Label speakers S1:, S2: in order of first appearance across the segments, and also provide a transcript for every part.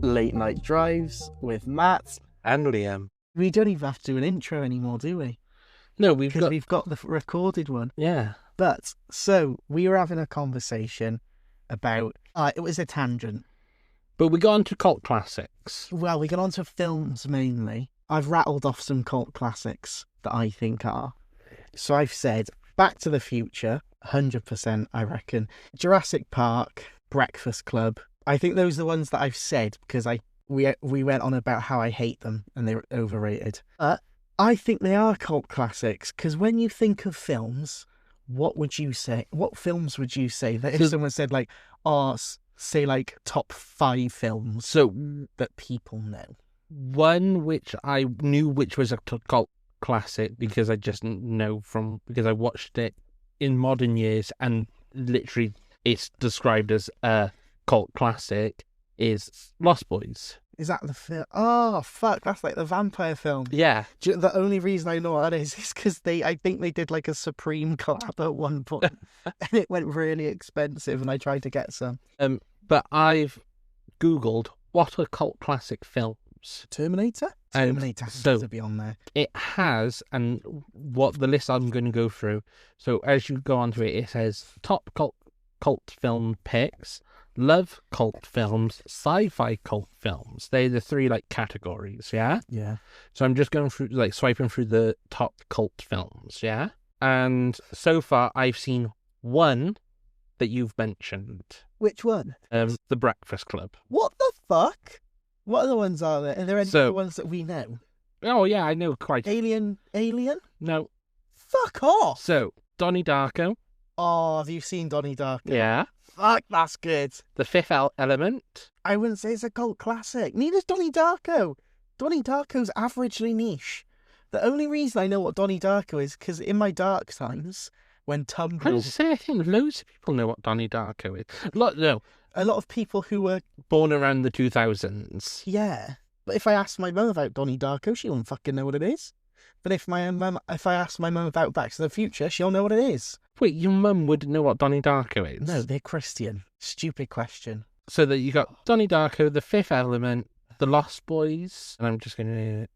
S1: Late Night Drives with Matt.
S2: And Liam.
S1: We don't even have to do an intro anymore, do we?
S2: No,
S1: Because we've got the recorded one.
S2: Yeah.
S1: But, so, we were having a conversation about... it was a tangent.
S2: But we got on to cult classics.
S1: Well, we got on to films mainly. I've rattled off some cult classics that I think are. So I've said Back to the Future, 100%, I reckon. Jurassic Park, Breakfast Club. I think those are the ones that I've said because we went on about how I hate them and they were overrated. But I think they are cult classics because when you think of films, what would you say? What films would you say that if someone said like, say like top 5 films
S2: So
S1: that people know?
S2: one which I knew which was a cult classic because I just know because I watched it in modern years and literally it's described as a cult classic is Lost Boys.
S1: Is that the film? Oh, fuck, that's like the vampire film.
S2: Yeah.
S1: The only reason I know what that is because I think they did like a Supreme collab at one point and it went really expensive and I tried to get some.
S2: But I've Googled what are cult classic films.
S1: Terminator? Terminator has to be on there.
S2: It has, and what the list I'm going to go through. So as you go onto it, it says top cult film picks, love cult films, sci-fi cult films. They're the 3 like categories, yeah?
S1: Yeah.
S2: So I'm just going through, like swiping through the top cult films, yeah? And so far I've seen one that you've mentioned.
S1: Which one?
S2: The Breakfast Club.
S1: What the fuck? What other ones are there? Are there any other ones that we know?
S2: Oh yeah, I know quite.
S1: Alien?
S2: No.
S1: Fuck off!
S2: So, Donnie Darko.
S1: Oh, have you seen Donnie Darko?
S2: Yeah.
S1: Fuck, that's good.
S2: The Fifth Element.
S1: I wouldn't say it's a cult classic. Neither's Donnie Darko. Donnie Darko's averagely niche. The only reason I know what Donnie Darko is because in my dark times, when Tumblr...
S2: I was say, I think loads of people know what Donnie Darko is.
S1: A lot of people who were...
S2: born around the 2000s.
S1: Yeah. But if I ask my mum about Donnie Darko, she won't fucking know what it is. But if I ask my mum about Back to the Future, she'll know what it is.
S2: Wait, your mum wouldn't know what Donnie Darko is?
S1: No, they're Christian. Stupid question.
S2: So that you got Donnie Darko, The Fifth Element, The Lost Boys, and I'm just going to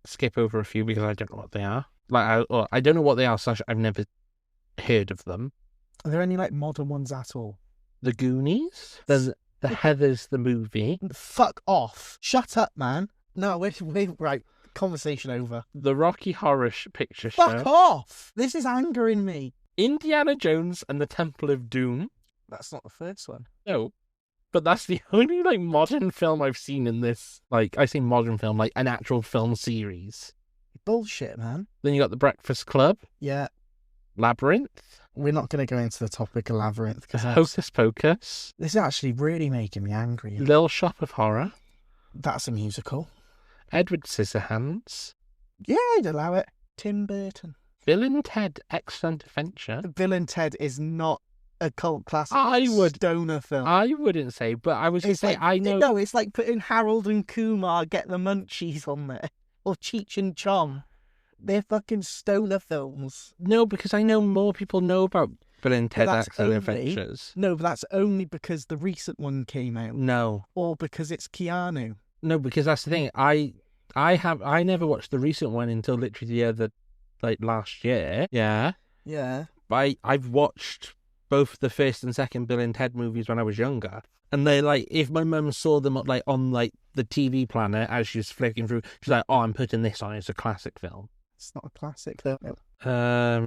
S2: skip over a few because I don't know what they are. I don't know what they are, so I've never heard of them.
S1: Are there any like modern ones at all?
S2: The Goonies, the Heathers, the movie.
S1: Fuck off! Shut up, man. No, we're right. Conversation over.
S2: The Rocky Horror Picture Show.
S1: Fuck off! This is angering me.
S2: Indiana Jones and the Temple of Doom.
S1: That's not the first one.
S2: No, but that's the only like modern film I've seen in this. Like I say, modern film, like an actual film series.
S1: Bullshit, man.
S2: Then you got The Breakfast Club.
S1: Yeah.
S2: Labyrinth.
S1: We're not going to go into the topic of Labyrinth because
S2: Hocus Pocus.
S1: This is actually really making me angry.
S2: Little Shop of Horror.
S1: That's a musical.
S2: Edward Scissorhands.
S1: Yeah, I'd allow it. Tim Burton.
S2: Bill and Ted Excellent Adventure.
S1: Bill and Ted is not a cult classic. Stoner film.
S2: I wouldn't say, but I was going to say, I know.
S1: No, it's like putting Harold and Kumar Get the Munchies on there. Or Cheech and Chong. They're fucking stoner films.
S2: No, because I know more people know about Bill and Ted Excellent Adventures.
S1: No, but that's only because the recent one came out.
S2: No.
S1: Or because it's Keanu.
S2: No, because that's the thing. I never watched the recent one until literally last year. Yeah.
S1: Yeah.
S2: But I've watched both the first and second Bill and Ted movies when I was younger. And they if my mum saw them on the TV planner as she was flicking through, she's like, "Oh, I'm putting this on. It's a classic film."
S1: It's not a classic though.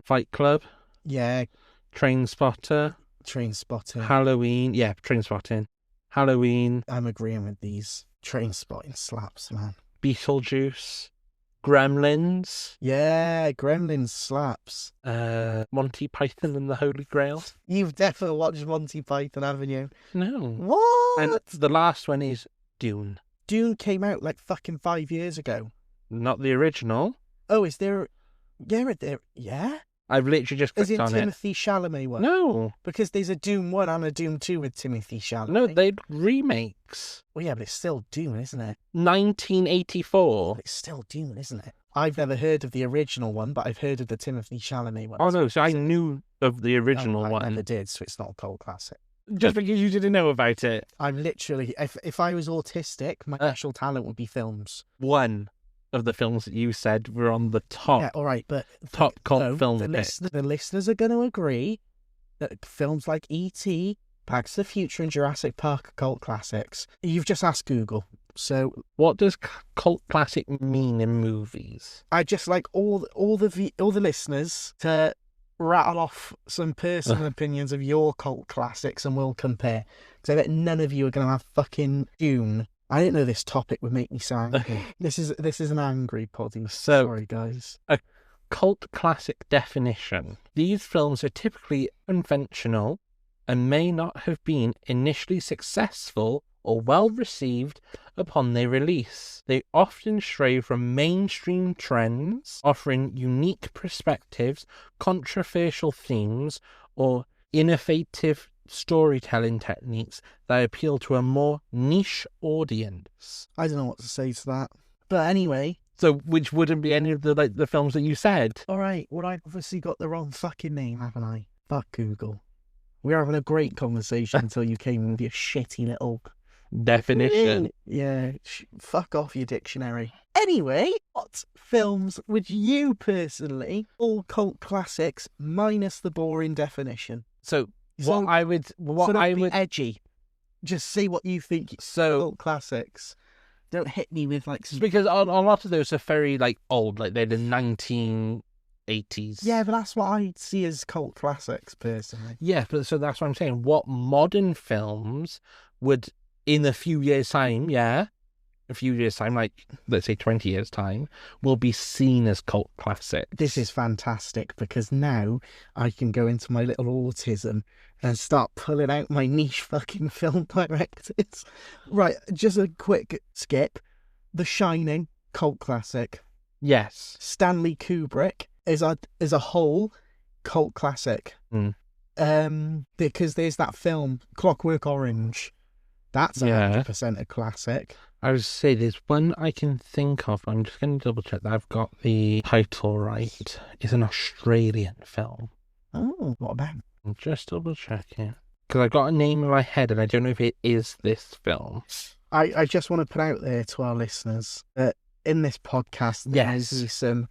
S2: Fight Club.
S1: Yeah.
S2: Trainspotting. Halloween. Yeah, Trainspotting. Halloween.
S1: I'm agreeing with these. Trainspotting slaps, man.
S2: Beetlejuice. Gremlins.
S1: Yeah, Gremlins slaps.
S2: Monty Python and the Holy Grail.
S1: You've definitely watched Monty Python, haven't you?
S2: No.
S1: What?
S2: And the last one is Dune.
S1: Dune came out like fucking 5 years ago.
S2: Not the original.
S1: Oh, is there... Yeah?
S2: I've literally just clicked on it.
S1: Is it Timothy Chalamet one?
S2: No.
S1: Because there's a Doom 1 and a Doom 2 with Timothy Chalamet.
S2: No, they're remakes.
S1: Well, yeah, but it's still Doom, isn't it?
S2: 1984.
S1: But it's still Doom, isn't it? I've never heard of the original one, but I've heard of the Timothy Chalamet one.
S2: Oh, no, so I knew of the original one.
S1: I never did, so it's not a cult classic.
S2: Just because you didn't know about it.
S1: I'm literally, if I was autistic, my natural talent would be films.
S2: One of the films that you said were on the top.
S1: Yeah, all right, but
S2: top cult film
S1: the listeners are going to agree that films like E.T., Back to the Future, and Jurassic Park are cult classics. You've just asked Google. So,
S2: what does cult classic mean in movies?
S1: I just like all the listeners to rattle off some personal opinions of your cult classics, and we'll compare. Because I bet none of you are going to have fucking Dune. I didn't know this topic would make me so angry. This is an angry poddy.
S2: So,
S1: sorry, guys.
S2: A cult classic definition. These films are typically unconventional and may not have been initially successful or well received upon their release. They often stray from mainstream trends, offering unique perspectives, controversial themes, or innovative storytelling techniques that appeal to a more niche audience.
S1: I don't know what to say to that. But anyway.
S2: So, which wouldn't be any of the films that you said.
S1: All right, well, I've obviously got the wrong fucking name, haven't I? Fuck Google. We were having a great conversation until you came in with your shitty little
S2: definition.
S1: Yeah, fuck off your dictionary. Anyway, what films would you personally call cult classics minus the boring definition?
S2: So I would
S1: be edgy. Just say what you think. So cult classics. Don't hit me with like some...
S2: because a lot of those are very like old, like they're the 1980s.
S1: Yeah, but that's what I see as cult classics personally.
S2: Yeah, but so that's what I'm saying. What modern films would, in a few years' time, like let's say 20 years' time, will be seen as cult classics?
S1: This is fantastic because now I can go into my little autism and start pulling out my niche fucking film directors. Right, just a quick skip. The Shining, cult classic.
S2: Yes.
S1: Stanley Kubrick is a whole cult classic. Because there's that film, Clockwork Orange. That's 100% a classic.
S2: I would say there's one I can think of. I'm just going to double check that I've got the title right. It's an Australian film.
S1: Oh, what about?
S2: I'm just double checking. Because I got a name in my head and I don't know if it is this film.
S1: I just want to put out there to our listeners that in this podcast, there may be some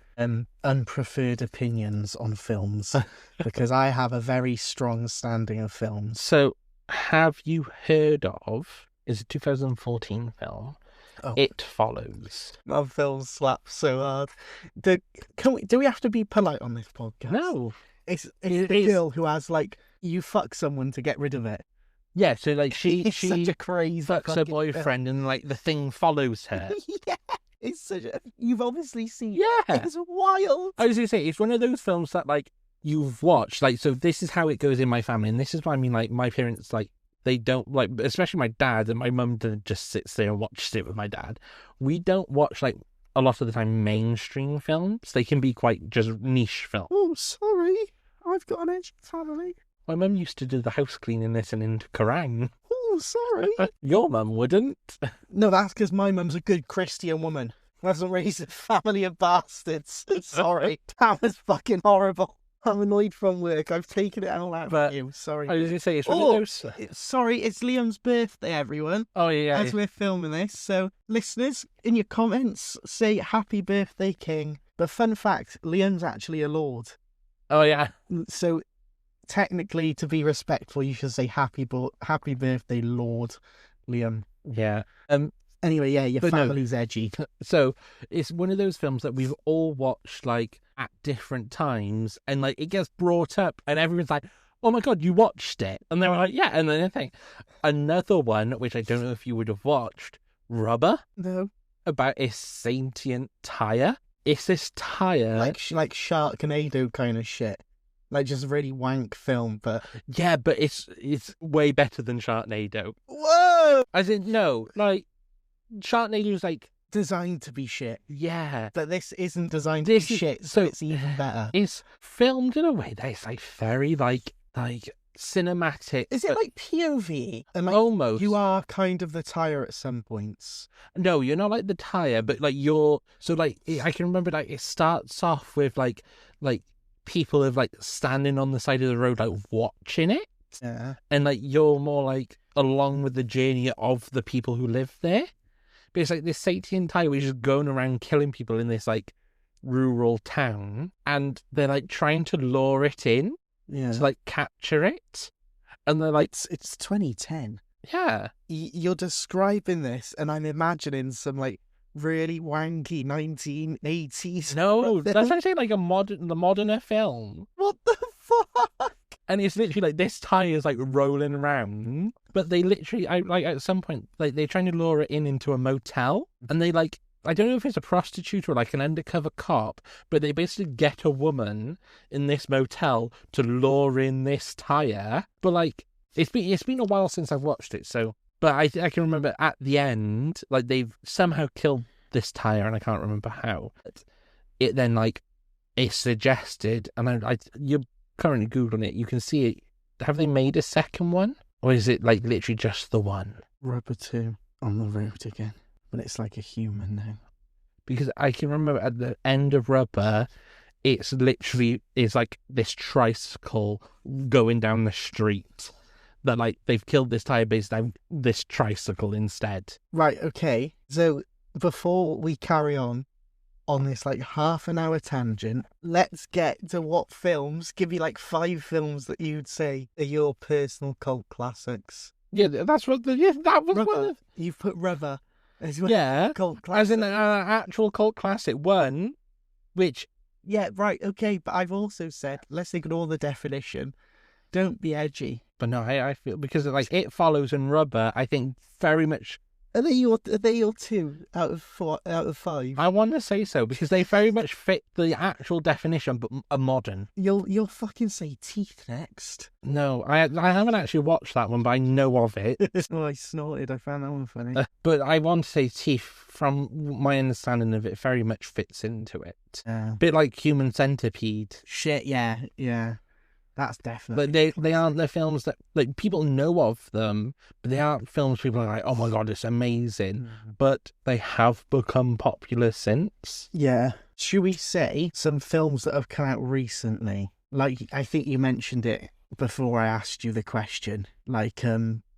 S1: unpreferred opinions on films because I have a very strong standing of films.
S2: So, have you heard of, it's a 2014 film, It Follows?
S1: That film slaps so hard. Do we have to be polite on this podcast?
S2: No.
S1: It's the girl who has, like, you fuck someone to get rid of it.
S2: Yeah, so, like, she
S1: such a crazy
S2: fucks her boyfriend and, like, the thing follows her.
S1: Yeah. It's such a... You've obviously seen...
S2: Yeah.
S1: It's wild.
S2: I was going to say, it's one of those films that, like, you've watched. Like, so this is how it goes in my family. And this is what I mean, like, my parents, like, they don't, like, especially my dad, and my mum just sits there and watches it with my dad. We don't watch, like, a lot of the time mainstream films. They can be quite just niche films.
S1: Oh, sorry. I've got an edgy family.
S2: My mum used to do the house cleaning listening to Kerrang.
S1: Oh, sorry.
S2: Your mum wouldn't.
S1: No, that's because my mum's a good Christian woman. Hasn't raised a family of bastards. Sorry. That was fucking horrible. I'm annoyed from work. I've taken it all out of you. Sorry.
S2: I was going to say, it's one of those...
S1: Sorry, it's Liam's birthday, everyone.
S2: Oh, yeah.
S1: As we're filming this. So, listeners, in your comments, say happy birthday, King. But fun fact, Liam's actually a lord.
S2: Oh, yeah.
S1: So, technically, to be respectful, you should say happy birthday, Lord Liam.
S2: Yeah.
S1: Anyway, yeah, your family's edgy.
S2: So it's one of those films that we've all watched, like, at different times, and, like, it gets brought up, and everyone's like, oh my God, you watched it? And they were like, yeah. And then I think another one, which I don't know if you would have watched, Rubber.
S1: No.
S2: About a sentient tire. It's this tire.
S1: Like Sharknado kind of shit. Like, just a really wank film, but...
S2: Yeah, but it's way better than Sharknado.
S1: Whoa!
S2: As in, no, like, Sharknado's, like...
S1: designed to be shit.
S2: Yeah.
S1: But this isn't designed to be shit, so it's even better.
S2: It's filmed in a way that is, like, very, like cinematic.
S1: Is it like POV? And, like,
S2: almost.
S1: You are kind of the tire at some points.
S2: No, you're not like the tire, but, like, you're... So, like, I can remember, like, it starts off with, like... people are, like, standing on the side of the road, like, watching it.
S1: Yeah.
S2: and like you're more like along with the journey of the people who live there. But it's like this Satian tiger which is going around killing people in this like rural town, and they're like trying to lure it in
S1: Yeah.
S2: to like capture it, and they're like,
S1: It's 2010.
S2: yeah,
S1: You're describing this, and I'm imagining some like really wanky 1980s.
S2: no, that's
S1: film.
S2: actually like the moderner film.
S1: What the fuck?
S2: And it's literally like this tire is like rolling around, but they literally, at some point, like they're trying to lure it into a motel, and they like, I don't know if it's a prostitute or like an undercover cop, but they basically get a woman in this motel to lure in this tire. But like, it's been a while since I've watched it, so, but I can remember at the end, like they've somehow killed this tire, and I can't remember how. It then like, it's suggested, and you're currently Googling it, you can see it. Have they made a second one? Or is it like literally just the one?
S1: Rubber 2 on the road again. But it's like a human now.
S2: Because I can remember at the end of Rubber, it's literally is like this tricycle going down the street. That like they've killed this tire based on this tricycle instead.
S1: Right, okay. So before we carry on this like half an hour tangent, let's get to what films. Give you like 5 films that you'd say are your personal cult classics.
S2: Yeah, that's what. That was one.
S1: Rubber. You've put Rubber as well.
S2: Yeah,
S1: Cult classic.
S2: as in an actual cult classic one, which
S1: Yeah, right, okay. But I've also said, let's ignore the definition. Don't be edgy.
S2: But no, I feel because like It Follows and Rubber, I think very much.
S1: Are they your 2 out of 5?
S2: I want to say so because they very much fit the actual definition, but are modern.
S1: You'll fucking say Teeth next.
S2: No, I haven't actually watched that one, but I know of it.
S1: Oh, I snorted. I found that one funny.
S2: But I want to say Teeth, from my understanding of it, very much fits into it. Bit like Human Centipede.
S1: Shit, yeah. That's definitely.
S2: But they aren't the films that like people know of them, but they aren't films people are like, oh my god, it's amazing. But they have become popular since.
S1: Yeah. Should we say some films that have come out recently? Like, I think you mentioned it before I asked you the question. Like,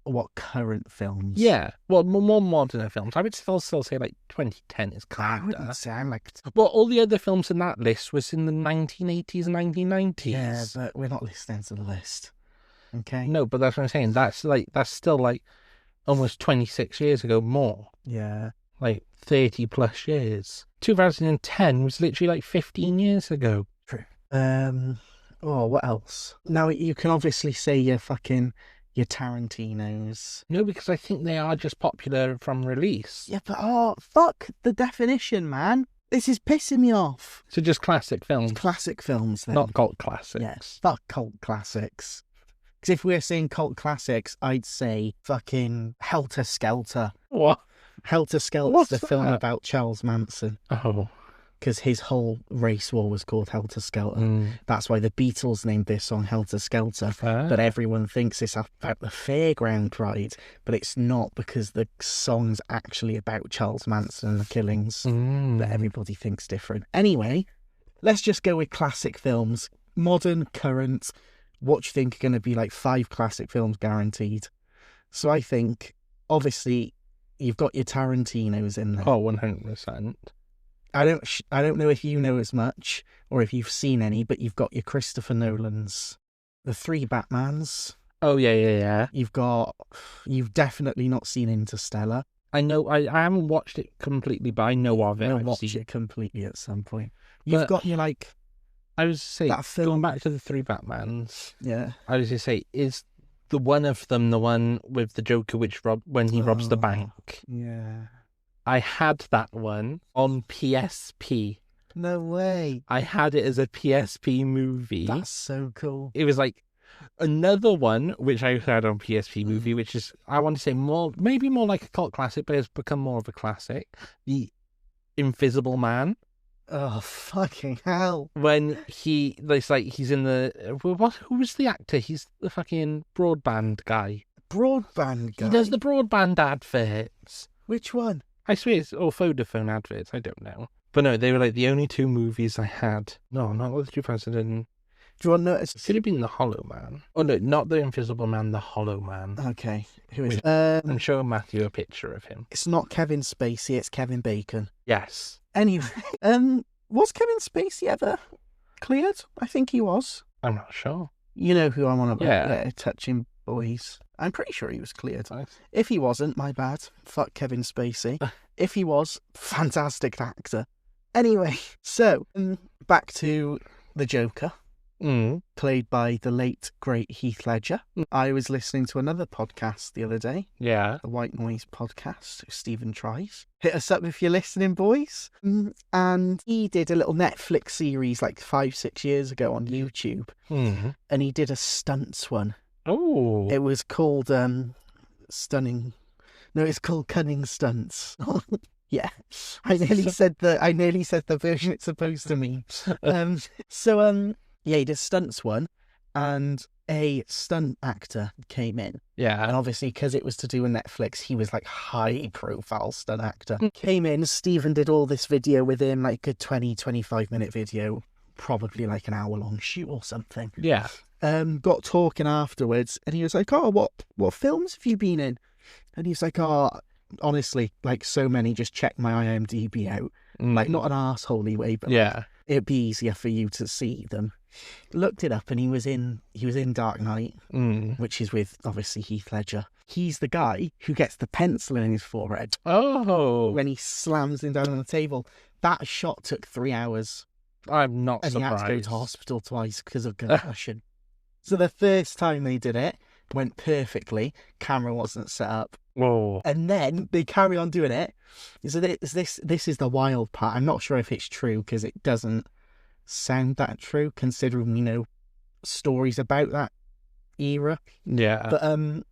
S1: what current films?
S2: Yeah, well, more modern films. I would still say like 2010 is
S1: I
S2: kind
S1: wouldn't
S2: of.
S1: say I'm like.
S2: Well, all the other films in that list was in the 1980s and 1990s.
S1: Yeah, but we're not listening to the list. Okay.
S2: No, but that's what I'm saying. That's still like almost 26 years ago more.
S1: Yeah.
S2: Like 30 plus years. 2010 was literally like 15 years ago.
S1: True. Oh, what else? Now you can obviously say your Tarantinos.
S2: No, because I think they are just popular from release.
S1: Yeah, but fuck the definition, man. This is pissing me off.
S2: So just classic films.
S1: Classic films, then.
S2: Not cult classics.
S1: Yes, fuck cult classics. Because if we're saying cult classics, I'd say fucking Helter Skelter.
S2: What?
S1: Helter Skelter's
S2: What's
S1: the film
S2: that?
S1: about Charles Manson.
S2: Oh.
S1: Because his whole race war was called Helter Skelter. That's why the Beatles named this song Helter Skelter. But everyone thinks it's about the fairground ride. But it's not, because the song's actually about Charles Manson and the killings. But everybody thinks different. Anyway, let's just go with classic films. Modern, current. What do you think are going to be like 5 classic films guaranteed? So I think, obviously, you've got your Tarantinos in there.
S2: Oh, 100%.
S1: I don't know if you know as much or if you've seen any, but you've got your Christopher Nolan's, the 3 Batmans.
S2: Oh, yeah.
S1: You've definitely not seen Interstellar.
S2: I know, I haven't watched it completely, but I know of it.
S1: I'll
S2: I've
S1: watch
S2: seen-
S1: it completely at some point. You've
S2: But-
S1: got your like,
S2: I was saying,
S1: that film.
S2: going back to the 3 Batmans,
S1: Yeah.
S2: I was going to say, is the one of them the one with the Joker when he robs the
S1: Oh.
S2: bank?
S1: Yeah.
S2: I had that one on PSP.
S1: No way.
S2: I had it as a PSP movie.
S1: That's so cool.
S2: It was like another one which I had on PSP movie, which is, I want to say maybe more like a cult classic, but it's become more of a classic. The Invisible Man.
S1: Oh, fucking hell.
S2: When he's in the who was the actor? He's the fucking broadband guy.
S1: Broadband guy.
S2: He does the broadband adverts.
S1: Which one?
S2: I swear it's or Vodafone adverts. I don't know. But no, they were like the only 2 movies I had. No, not the 2000.
S1: Do you want to know?
S2: Could have been the Hollow Man. Oh no, not the Invisible Man, the Hollow Man.
S1: Okay, who is it?
S2: I'm showing Matthew a picture of him.
S1: It's not Kevin Spacey, it's Kevin Bacon.
S2: Yes.
S1: Anyway, was Kevin Spacey ever cleared? I think he was.
S2: I'm not sure.
S1: You know who I'm on about.
S2: Yeah.
S1: Touching Boys. I'm pretty sure he was cleared.
S2: Nice.
S1: If he wasn't, my bad. Fuck Kevin Spacey. If he was, fantastic actor. Anyway, so back to the Joker, played by the late, great Heath Ledger. I was listening to another podcast the other day,
S2: Yeah.
S1: the White Noise podcast, Stephen tries. Hit us up if you're listening, boys. And he did a little Netflix series like 5-6 years ago on YouTube, and he did a stunts one.
S2: Oh.
S1: It was called Stunning. No, it's called Cunning Stunts. Yeah, I nearly said the version it's supposed to mean. Yeah, he did stunts one, and a stunt actor came in.
S2: Yeah.
S1: And obviously, because it was to do with Netflix, he was like high-profile stunt actor. Came in, Stephen did all this video with him, like a 20-25-minute video, probably like an hour-long shoot or something.
S2: Yeah.
S1: Got talking afterwards, and he was like, "Oh, what films have you been in?" And he's like, "Oh, honestly, like so many, just check my IMDb out." Like, not an arsehole way, but
S2: Yeah.
S1: it'd be easier for you to see them. Looked it up, and he was in Dark Knight, which is with obviously Heath Ledger. He's the guy who gets the pencil in his forehead
S2: Oh.
S1: when he slams him down on the table. That shot took 3 hours,
S2: I'm not
S1: and
S2: surprised.
S1: he had to go to hospital twice because of concussion. So the first time they did it went perfectly. Camera wasn't set up.
S2: Oh.
S1: And then they carry on doing it. So this is the wild part. I'm not sure if it's true because it doesn't sound that true considering we know stories about that era.
S2: Yeah.
S1: But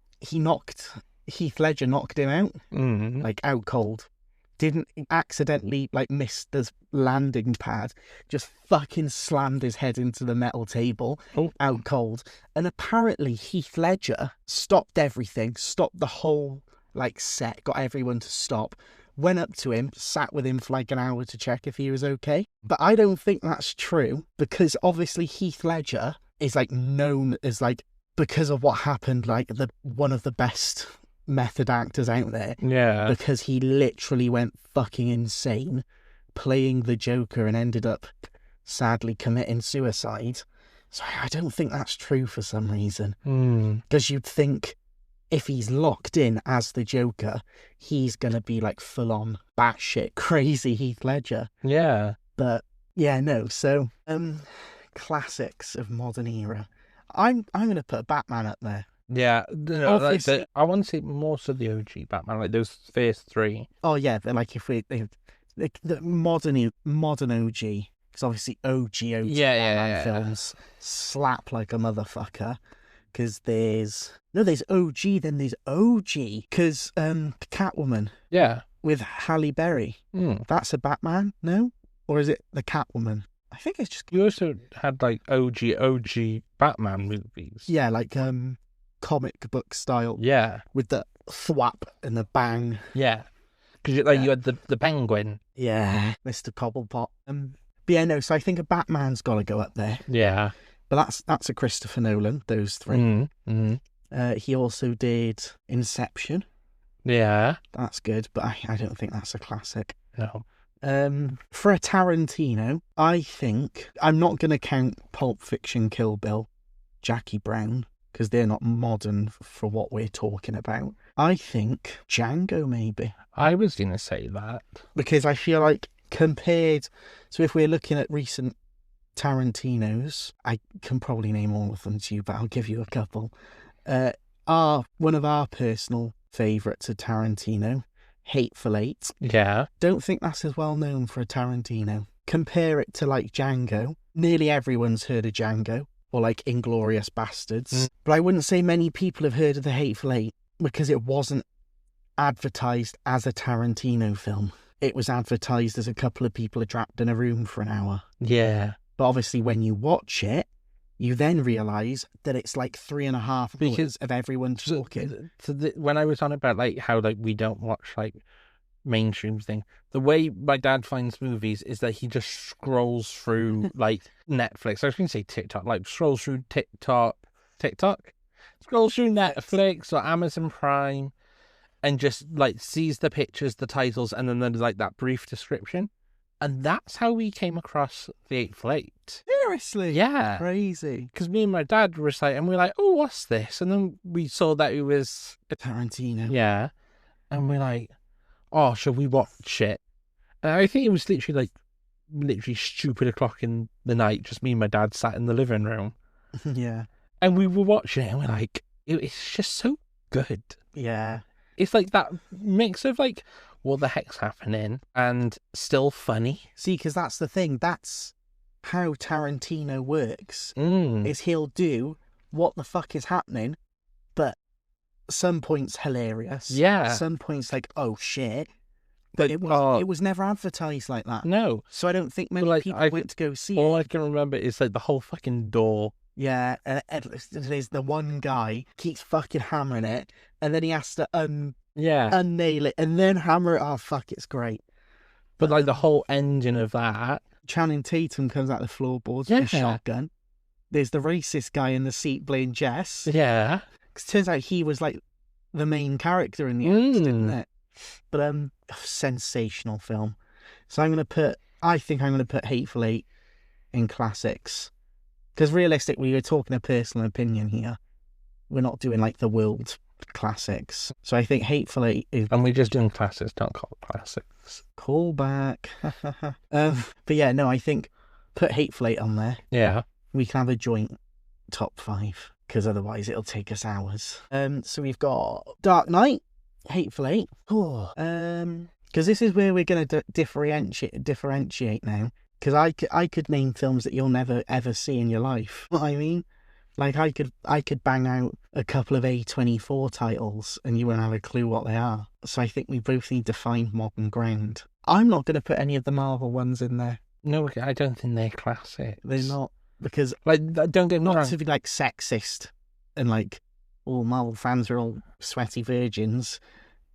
S1: Heath Ledger knocked him out, like out cold. Didn't accidentally like miss the landing pad, just fucking slammed his head into the metal table, out cold. And apparently Heath Ledger stopped everything, stopped the whole like set, got everyone to stop, went up to him, sat with him for like an hour to check if he was okay. But I don't think that's true because obviously Heath Ledger is like known as like, because of what happened, like one of the best method actors out there.
S2: Yeah.
S1: Because he literally went fucking insane playing the Joker and ended up sadly committing suicide. So I don't think that's true for some reason. Because you'd think if he's locked in as the Joker, he's gonna be like full on batshit crazy Heath Ledger.
S2: Yeah.
S1: But yeah, no. So classics of modern era. I'm gonna put Batman up there.
S2: Yeah, no, like
S1: Obviously-
S2: I want to see most of the OG Batman, like those first three.
S1: Oh yeah, they're like if the modern OG, because obviously OG Batman films slap like a motherfucker. Because there's OG, then there's OG. Because Catwoman
S2: Yeah.
S1: with Halle Berry, that's a Batman, no? Or is it the Catwoman? I think it's just
S2: You also had like OG Batman movies.
S1: yeah, like comic book style.
S2: Yeah.
S1: With the thwap and the bang.
S2: Yeah. Because you had the Penguin.
S1: Yeah, Mr. Cobblepot. But yeah, no. So I think a Batman's got to go up there.
S2: Yeah.
S1: But that's a Christopher Nolan. Those three. He also did Inception.
S2: Yeah.
S1: That's good, but I don't think that's a classic.
S2: No.
S1: For a Tarantino, I think I'm not going to count Pulp Fiction, Kill Bill, Jackie Brown, because they're not modern for what we're talking about. I think Django, maybe.
S2: I was going to say that.
S1: Because I feel like compared... So if we're looking at recent Tarantinos, I can probably name all of them to you, but I'll give you a couple. One of our personal favourites of Tarantino, Hateful Eight.
S2: Yeah.
S1: Don't think that's as well known for a Tarantino. Compare it to like Django. Nearly everyone's heard of Django. Or like Inglourious Bastards. But I wouldn't say many people have heard of The Hateful Eight because it wasn't advertised as a Tarantino film. It was advertised as a couple of people are trapped in a room for an hour.
S2: Yeah.
S1: But obviously when you watch it, you then realise that it's like 3.5
S2: Because
S1: hours of everyone talking.
S2: When I was on about like how like we don't watch like mainstream thing. The way my dad finds movies is that he just scrolls through like Netflix. I was going to say TikTok, like scrolls through TikTok, scrolls through Netflix or Amazon Prime, and just like sees the pictures, the titles, and then there's like that brief description. And that's how we came across The Eightful Eight.
S1: Seriously?
S2: Yeah.
S1: Crazy.
S2: Because me and my dad were like, and we were like, oh, what's this? And then we saw that it was
S1: Tarantino.
S2: Yeah. And we're like, oh, shall we watch it? And I think it was literally stupid o'clock in the night, just me and my dad sat in the living room.
S1: Yeah.
S2: And we were watching it and we're like, it's just so good.
S1: Yeah.
S2: It's like that mix of like, what the heck's happening and still funny.
S1: See, because that's the thing. That's how Tarantino works.
S2: Mm.
S1: Is he'll do what the fuck is happening, but some points hilarious.
S2: Yeah.
S1: Some points like, oh shit. But it was never advertised like that.
S2: No.
S1: So I don't think many people went to go see
S2: all
S1: it.
S2: I can remember is like the whole fucking door.
S1: Yeah, there's the one guy keeps fucking hammering it, and then he has to unnail it, and then hammer it. Oh fuck, it's great.
S2: But like the whole engine of that.
S1: Channing Tatum comes out the floorboards with a shotgun. There's the racist guy in the seat playing Jess.
S2: Yeah.
S1: Because it turns out he was like the main character in the end, didn't it? But sensational film. So I think I'm gonna put Hateful Eight in classics. Because realistically, we're talking a personal opinion here. We're not doing like the world classics. So I think Hateful Eight is...
S2: And we're just doing classics, not cult classics.
S1: Call back. But yeah, no, I think put Hateful Eight on there.
S2: Yeah. We
S1: can have a joint top 5. Because otherwise it'll take us hours. So we've got Dark Knight, Hateful Eight. Because this is where we're going to differentiate now. Because I could name films that you'll never ever see in your life. You know what I mean? Like I could bang out a couple of A24 titles and you won't have a clue what they are. So I think we both need to find modern ground. I'm not going to put any of the Marvel ones in there.
S2: No, I don't think they're classics.
S1: They're not, because
S2: like don't get me wrong.
S1: Not to be like sexist and like all Marvel fans are all sweaty virgins,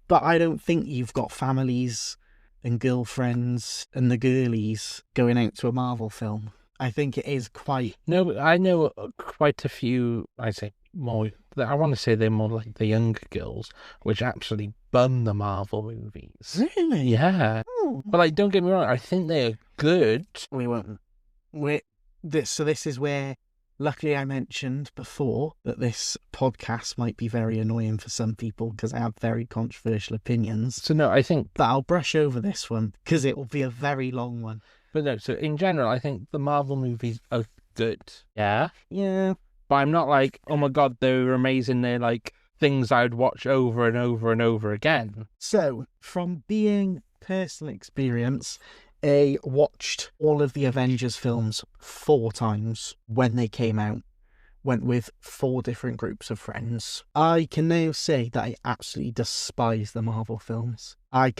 S1: but I don't think you've got families and girlfriends and the girlies going out to a Marvel film. I think it is quite...
S2: No, but I know quite a few, I want to say they're more like the younger girls, which actually bun the Marvel movies.
S1: Really?
S2: Yeah.
S1: Oh.
S2: But like, don't get me wrong, I think they're good.
S1: We won't. This is where, luckily I mentioned before that this podcast might be very annoying for some people because I have very controversial opinions.
S2: So no, I think...
S1: But I'll brush over this one because it will be a very long one.
S2: But no, so in general, I think the Marvel movies are good. Yeah?
S1: Yeah.
S2: But I'm not like, oh my God, they're amazing. They're like things I'd watch over and over and over again.
S1: So, from being personal experience, I watched all of the Avengers films 4 times when they came out. Went with 4 different groups of friends. I can now say that I absolutely despise the Marvel films. I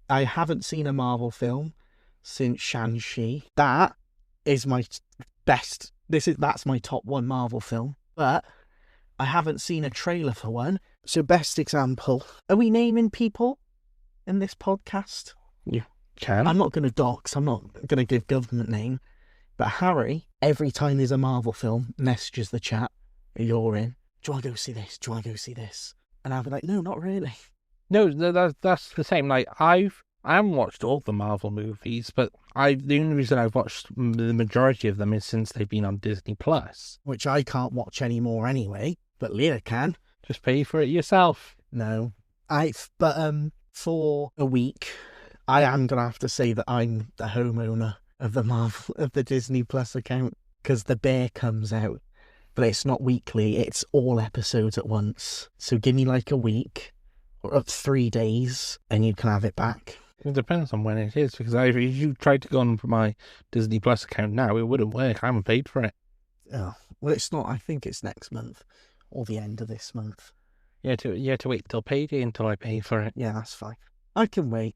S1: haven't seen a Marvel film since Shang-Chi. That is my best. That's my top 1 Marvel film. But I haven't seen a trailer for one. So best example. Are we naming people in this podcast?
S2: You can.
S1: I'm not going to dox. I'm not going to give government name. But Harry, every time there's a Marvel film, messages the chat. You're in. Do you want to go see this? Do you want to go see this? And I'll be like, no, not really.
S2: No, that's the same. Like I haven't watched all the Marvel movies, but the only reason I've watched the majority of them is since they've been on Disney Plus,
S1: which I can't watch anymore anyway. But Leah can.
S2: Just pay for it yourself.
S1: No, for a week, I am gonna have to say that I'm the homeowner of the Disney Plus account because The Bear comes out, but it's not weekly. It's all episodes at once. So give me like a week or 3 days, and you can have it back.
S2: It depends on when it is, because if you tried to go on my Disney Plus account now, it wouldn't work. I haven't paid for it.
S1: Oh, well, it's not. I think it's next month or the end of this month.
S2: You have to wait till payday until I pay for it.
S1: Yeah, that's fine. I can wait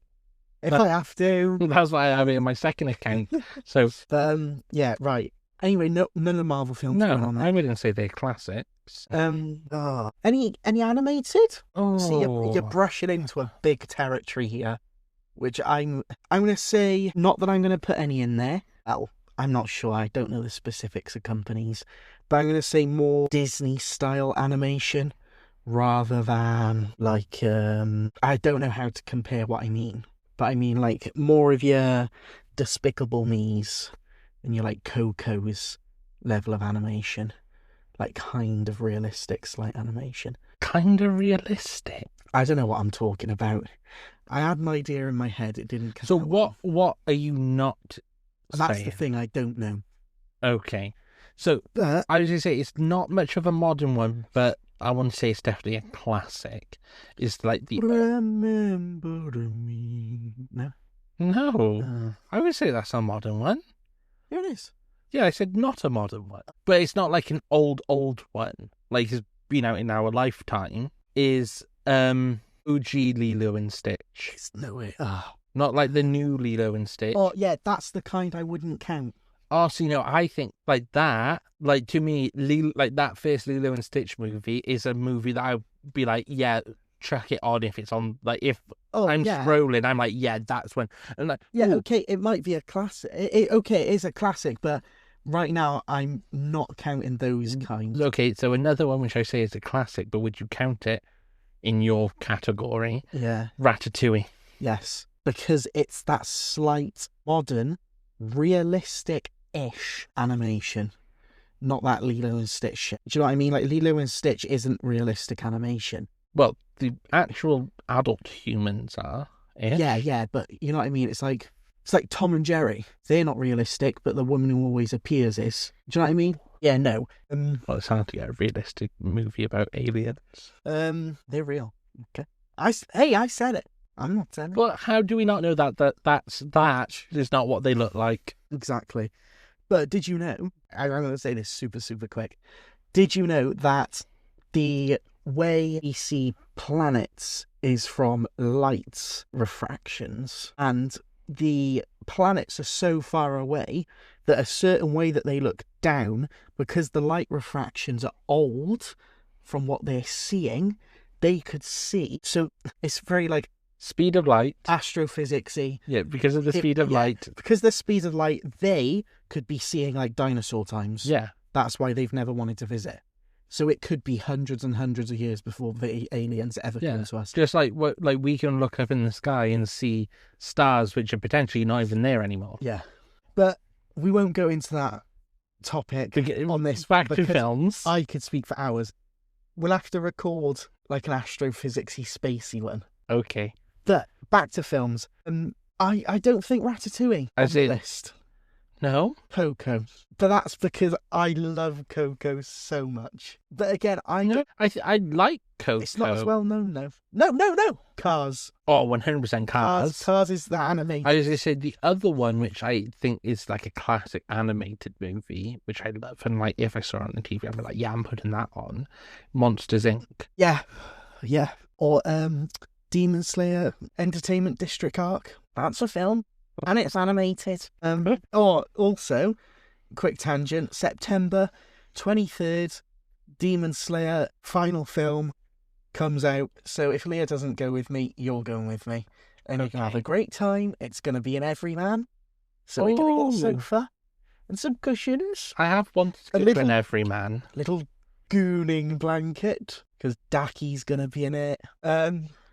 S1: if I have to.
S2: That's why I have it in my second account. So,
S1: but yeah, right. Anyway, none of the Marvel films.
S2: No, I wouldn't say they're classics.
S1: Any animated?
S2: Oh,
S1: See, you're brushing into a big territory here. which I'm going to say, not that I'm going to put any in there. Well, I'm not sure. I don't know the specifics of companies, but I'm going to say more Disney-style animation rather than like I don't know how to compare what I mean, but I mean like more of your Despicable Me's and your like Coco's level of animation, like kind of realistic slight animation.
S2: Kind of realistic.
S1: I don't know what I'm talking about. I had an idea in my head, it didn't come
S2: So
S1: out.
S2: what are you not
S1: That's
S2: saying?
S1: the thing, I don't know.
S2: Okay. So
S1: But
S2: I was going to say it's not much of a modern one, but I want to say it's definitely a classic. It's like the...
S1: remember me. No?
S2: No. I would say that's a modern one.
S1: Here it is.
S2: Yeah, I said not a modern one. But it's not like an old one. Like it's been out in our lifetime. Is OG Lilo and Stitch.
S1: It's no way. Oh.
S2: Not like the new Lilo and Stitch.
S1: Oh, yeah, that's the kind I wouldn't count.
S2: Also, I think like that, like to me, like that first Lilo and Stitch movie is a movie that I'd be like, yeah, chuck it on if it's on. Like if I'm scrolling, I'm like, yeah, that's when. And like,
S1: yeah,
S2: ooh.
S1: okay, it might be a classic. Okay, it is a classic, but right now I'm not counting those kinds.
S2: Okay, so another one which I say is a classic, but would you count it in your category?
S1: Yeah.
S2: Ratatouille.
S1: Yes, because it's that slight modern, realistic-ish animation. Not that Lilo and Stitch shit. Do you know what I mean? Like, Lilo and Stitch isn't realistic animation.
S2: Well, the actual adult humans are.
S1: Yeah, but you know what I mean? It's like Tom and Jerry. They're not realistic, but the woman who always appears is. Do you know what I mean? Yeah, no.
S2: Well, it's hard to get a realistic movie about aliens.
S1: They're real. Okay. I said it. I'm not saying it.
S2: But how do we not know that is not what they look like?
S1: Exactly. But did you know, I'm going to say this super, super quick. Did you know that the way we see planets is from light refractions, and the planets are so far away that a certain way that they look down, because the light refractions are old from what they're seeing, they could see. So it's very like
S2: speed of light,
S1: astrophysics-y.
S2: Yeah, because of the speed of light.
S1: Because the speed of light, they could be seeing like dinosaur times.
S2: Yeah.
S1: That's why they've never wanted to visit. So it could be hundreds and hundreds of years before the aliens ever come to us.
S2: Just like we can look up in the sky and see stars which are potentially not even there anymore.
S1: Yeah. But we won't go into that topic on this.
S2: Back to films.
S1: I could speak for hours. We'll have to record like an astrophysics-y, spacey one.
S2: Okay.
S1: But back to films. I don't think Ratatouille on the list.
S2: No?
S1: Coco. But that's because I love Coco so much. But again, I
S2: like Coco.
S1: It's not as well known, though. No. Cars.
S2: Oh, 100% Cars.
S1: Cars is the animated.
S2: I was going to say the other one, which I think is like a classic animated movie, which I love. And like, if I saw it on the TV, I'd be like, yeah, I'm putting that on. Monsters, Inc.
S1: Yeah. Or Demon Slayer Entertainment District Arc. That's a film. And it's animated. Or also, quick tangent, September 23rd, Demon Slayer final film comes out. So if Leah doesn't go with me, you're going with me. And we're going to have a great time. It's going to be an everyman. So we're going to get a sofa and some cushions.
S2: I have wanted to go an everyman.
S1: Little gooning blanket, because Daki's going to be in it.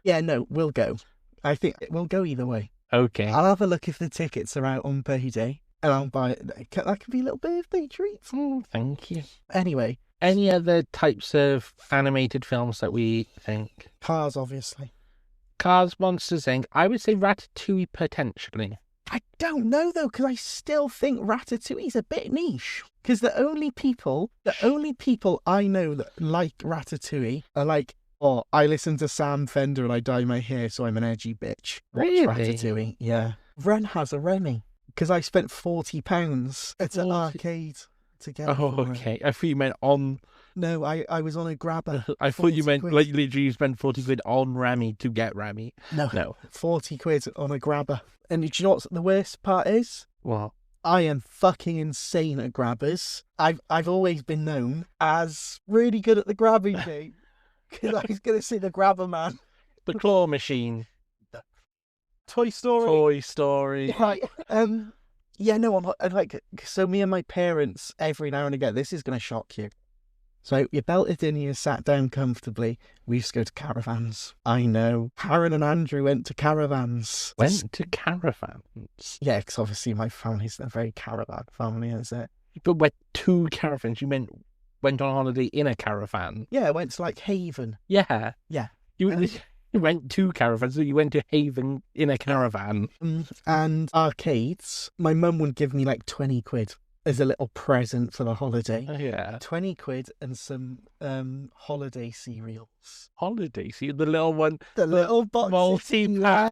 S1: Yeah, no, we'll go. I think we'll go either way.
S2: Okay.
S1: I'll have a look if the tickets are out on payday, and I'll buy it. That could be a little birthday treat.
S2: Oh, thank you.
S1: Anyway.
S2: Any other types of animated films that we think?
S1: Cars, obviously.
S2: Cars, Monsters, Inc. I would say Ratatouille, potentially.
S1: I don't know, though, because I still think Ratatouille's a bit niche. Because the only people I know that like Ratatouille are like, oh, I listen to Sam Fender and I dye my hair, so I'm an edgy bitch. Watch
S2: really?
S1: Ratatouille, yeah. Ren has a Remy, because I spent £40 at an arcade to get it.
S2: Oh, okay. I thought you meant on...
S1: No, I was on a grabber.
S2: I thought you meant, like, literally you spent 40 quid on Remy to get Remy.
S1: No. 40 quid on a grabber. And do you know what the worst part is?
S2: What?
S1: I am fucking insane at grabbers. I've always been known as really good at the grabbing game. Because I was going to say the grabber man.
S2: The claw machine.
S1: Toy Story.
S2: Toy Story.
S1: Right. Yeah, no, I'm like, so me and my parents, every now and again, this is going to shock you. So you're belted in, you sat down comfortably. We used to go to caravans. I know. Karen and Andrew went to caravans.
S2: Went to caravans.
S1: Yeah, because obviously my family's a very caravan family, is it?
S2: But went to caravans. You went on holiday in a caravan.
S1: Yeah, I went to like Haven.
S2: Yeah.
S1: Yeah.
S2: You went to caravans, so you went to Haven in a caravan.
S1: And arcades. My mum would give me like 20 quid as a little present for the holiday.
S2: Yeah.
S1: 20 quid and some holiday cereals.
S2: Holiday, see the little one,
S1: The little box.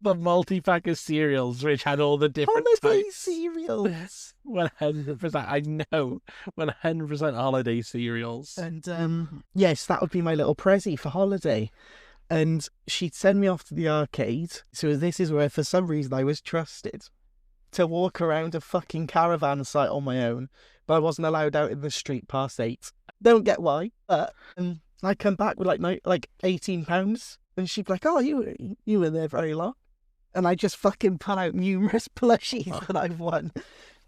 S2: multi-pack of cereals, which had all the different
S1: Holiday
S2: types.
S1: cereals.
S2: 100%. I know. 100% holiday cereals.
S1: And yes, that would be my little prezi for holiday. And she'd send me off to the arcade. So this is where, for some reason, I was trusted to walk around a fucking caravan site on my own, but I wasn't allowed out in the street past 8. Don't get why, but I come back with like £18, and she'd be like, "Oh, you were there very long," and I just fucking pull out numerous plushies that I've won.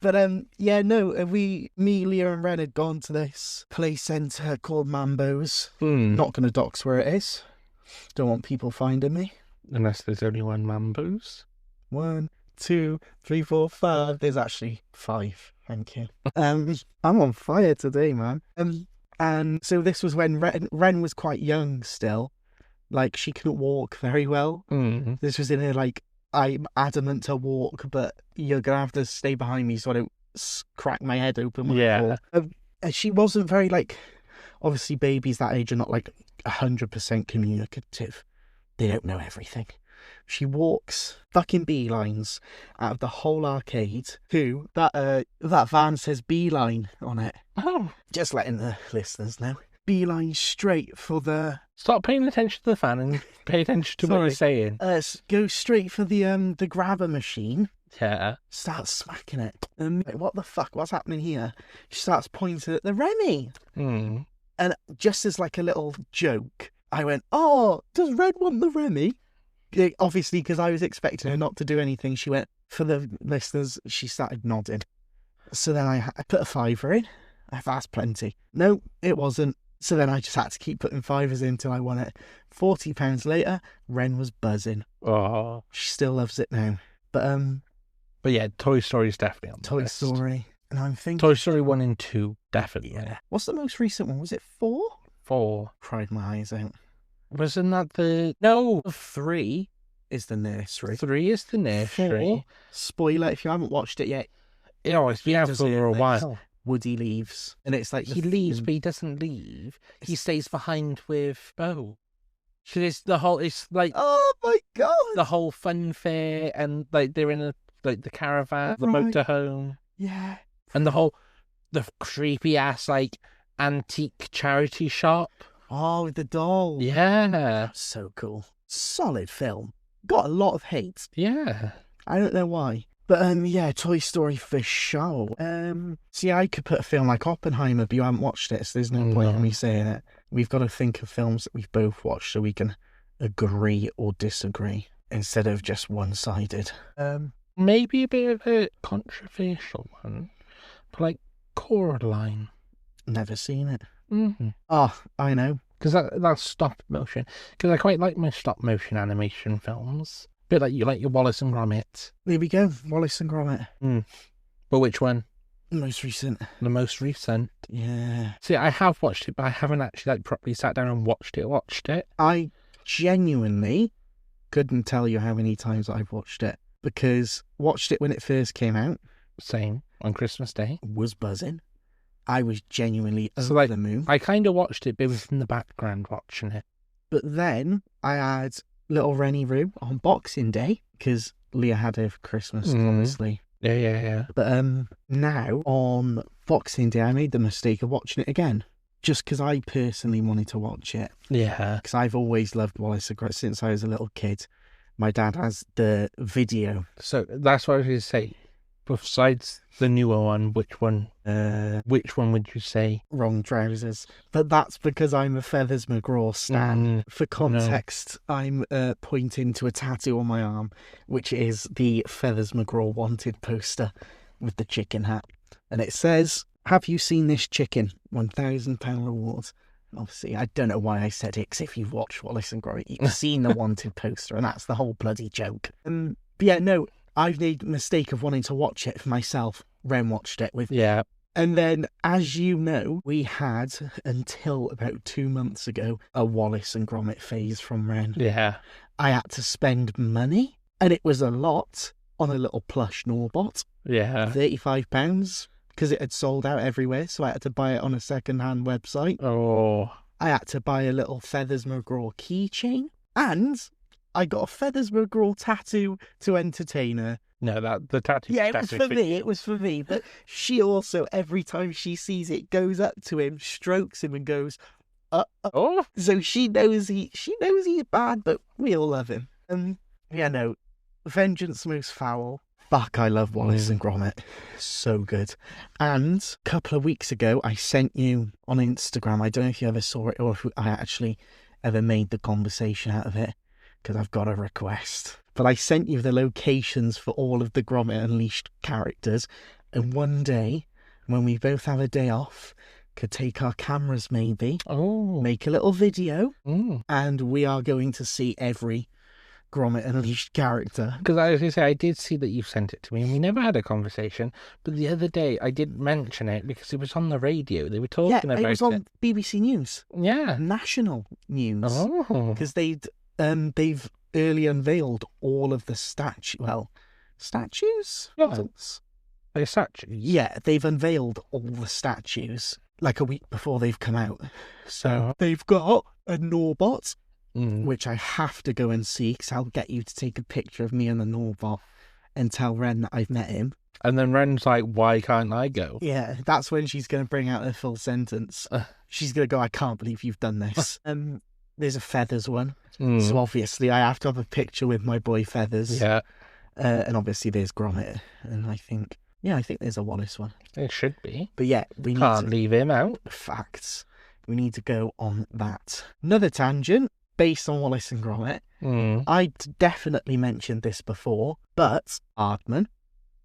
S1: But yeah, no, me, Leah, and Ren had gone to this play centre called Mambo's. Not gonna dox where it is. Don't want people finding me.
S2: Unless there's only one Mambo's.
S1: 1, 2, 3, 4, 5. There's actually 5. Thank you. I'm on fire today, man. And so this was when Ren was quite young still. Like, she couldn't walk very well. This was in her, like, I'm adamant to walk, but you're going to have to stay behind me so I don't crack my head open.
S2: Yeah.
S1: And she wasn't very, like, obviously babies that age are not, like, 100% communicative. They don't know everything. She walks fucking beelines out of the whole arcade to that van says beeline on it.
S2: Oh.
S1: Just letting the listeners know. Beeline straight for the...
S2: Stop paying attention to the fan and pay attention to what you're saying.
S1: Go straight for the grabber machine.
S2: Yeah.
S1: Start smacking it. Like, what the fuck? What's happening here? She starts pointing at the Remy. And just as like a little joke, I went, "Oh, does Red want the Remy?" Obviously, because I was expecting her not to do anything, she went, for the listeners, she started nodding. So then I put a £5 in. That's plenty. No, it wasn't. So then I just had to keep putting fivers in till I won it. £40 later, Ren was buzzing.
S2: Oh.
S1: She still loves it now. But
S2: yeah, Toy Story is definitely on the
S1: Toy
S2: list.
S1: Story. And I'm thinking...
S2: Toy Story 1 and 2, definitely.
S1: Yeah. What's the most recent one? Was it 4?
S2: 4.
S1: Cried my eyes out.
S2: Wasn't that the... No.
S1: 3 is the nursery.
S2: 3 is the nursery.
S1: 4, spoiler, if you haven't watched it yet.
S2: Oh, it's been out for a while.
S1: Woody leaves. And it's like...
S2: He leaves, but he doesn't leave. He stays behind with Bo. So it's like...
S1: Oh my God!
S2: The whole fun fair, and like they're in the caravan, the motorhome.
S1: Yeah.
S2: And the creepy ass like antique charity shop.
S1: Oh, with the doll.
S2: Yeah.
S1: So cool. Solid film. Got a lot of hate.
S2: Yeah.
S1: I don't know why. But yeah, Toy Story for sure. See, I could put a film like Oppenheimer, but you haven't watched it, so there's no point in me saying it. We've got to think of films that we've both watched so we can agree or disagree instead of just one-sided.
S2: Maybe a bit of a controversial one, but like Coraline.
S1: Never seen it.
S2: Mm-hmm.
S1: Oh, I know.
S2: Because that's stop motion. Because I quite like my stop motion animation films. A bit like you like your Wallace and Gromit.
S1: There we go, Wallace and Gromit.
S2: But which one?
S1: The most recent.
S2: The most recent.
S1: Yeah.
S2: See, I have watched it, but I haven't actually like properly sat down and watched it.
S1: I genuinely couldn't tell you how many times I've watched it, because watched it when it first came out.
S2: Same, on Christmas Day.
S1: Was buzzing. I was genuinely over the moon.
S2: I kind of watched it, but it was in the background watching it.
S1: But then I had little Rennie Roo on Boxing Day, because Leah had her for Christmas, obviously.
S2: Yeah.
S1: But now, on Boxing Day, I made the mistake of watching it again, just because I personally wanted to watch it.
S2: Yeah.
S1: Because I've always loved Wallace and Gromit since I was a little kid. My dad has the video.
S2: So that's what I was going to say. Besides the newer one, which one would you say?
S1: Wrong trousers. But that's because I'm a Feathers McGraw stan. For context, I'm pointing to a tattoo on my arm, which is the Feathers McGraw wanted poster with the chicken hat. And it says, "Have you seen this chicken? £1,000 reward." Obviously, I don't know why I said it, because if you've watched Wallace and Gromit, you've seen the wanted poster, and that's the whole bloody joke. But yeah, no, I've made the mistake of wanting to watch it for myself. Ren watched it with.
S2: Yeah.
S1: And then, as you know, we had, until about 2 months ago, a Wallace and Gromit phase from Ren.
S2: Yeah.
S1: I had to spend money, and it was a lot, on a little plush Norbot.
S2: Yeah.
S1: £35, because it had sold out everywhere, so I had to buy it on a second-hand website.
S2: Oh.
S1: I had to buy a little Feathers McGraw keychain, and I got a Feathers McGraw tattoo to entertain her.
S2: No, the tattoo.
S1: Yeah, it was for me. But she also, every time she sees it, goes up to him, strokes him, and goes,
S2: Oh.
S1: So she knows he's bad, but we all love him. Yeah, no, Vengeance Most Foul. Fuck, I love Wallace and Gromit. So good. And a couple of weeks ago, I sent you on Instagram, I don't know if you ever saw it or if I actually ever made the conversation out of it, because I've got a request. But I sent you the locations for all of the Gromit Unleashed characters. And one day, when we both have a day off, could take our cameras maybe, make a little video, and we are going to see every Gromit Unleashed character.
S2: Because I was going to say, I did see that you sent it to me, and we never had a conversation. But the other day, I did mention it because it was on the radio. They were talking about it.
S1: It was on BBC News.
S2: Yeah.
S1: National News.
S2: Oh.
S1: Because they've early unveiled all of the statues.
S2: What? They're statues?
S1: Yeah, they've unveiled all the statues like a week before they've come out. So they've got a Norbot, which I have to go and see, because I'll get you to take a picture of me and the Norbot and tell Ren that I've met him.
S2: And then Ren's like, why can't I go?
S1: Yeah, that's when she's going to bring out her full sentence. She's going to go, I can't believe you've done this. There's a Feathers one. So obviously I have to have a picture with my boy Feathers.
S2: Yeah.
S1: And obviously there's Gromit. And I think there's a Wallace one.
S2: It should be.
S1: But yeah, we
S2: can't leave him out.
S1: Facts. We need to go on that. Another tangent based on Wallace and Gromit. I'd definitely mentioned this before, but Aardman,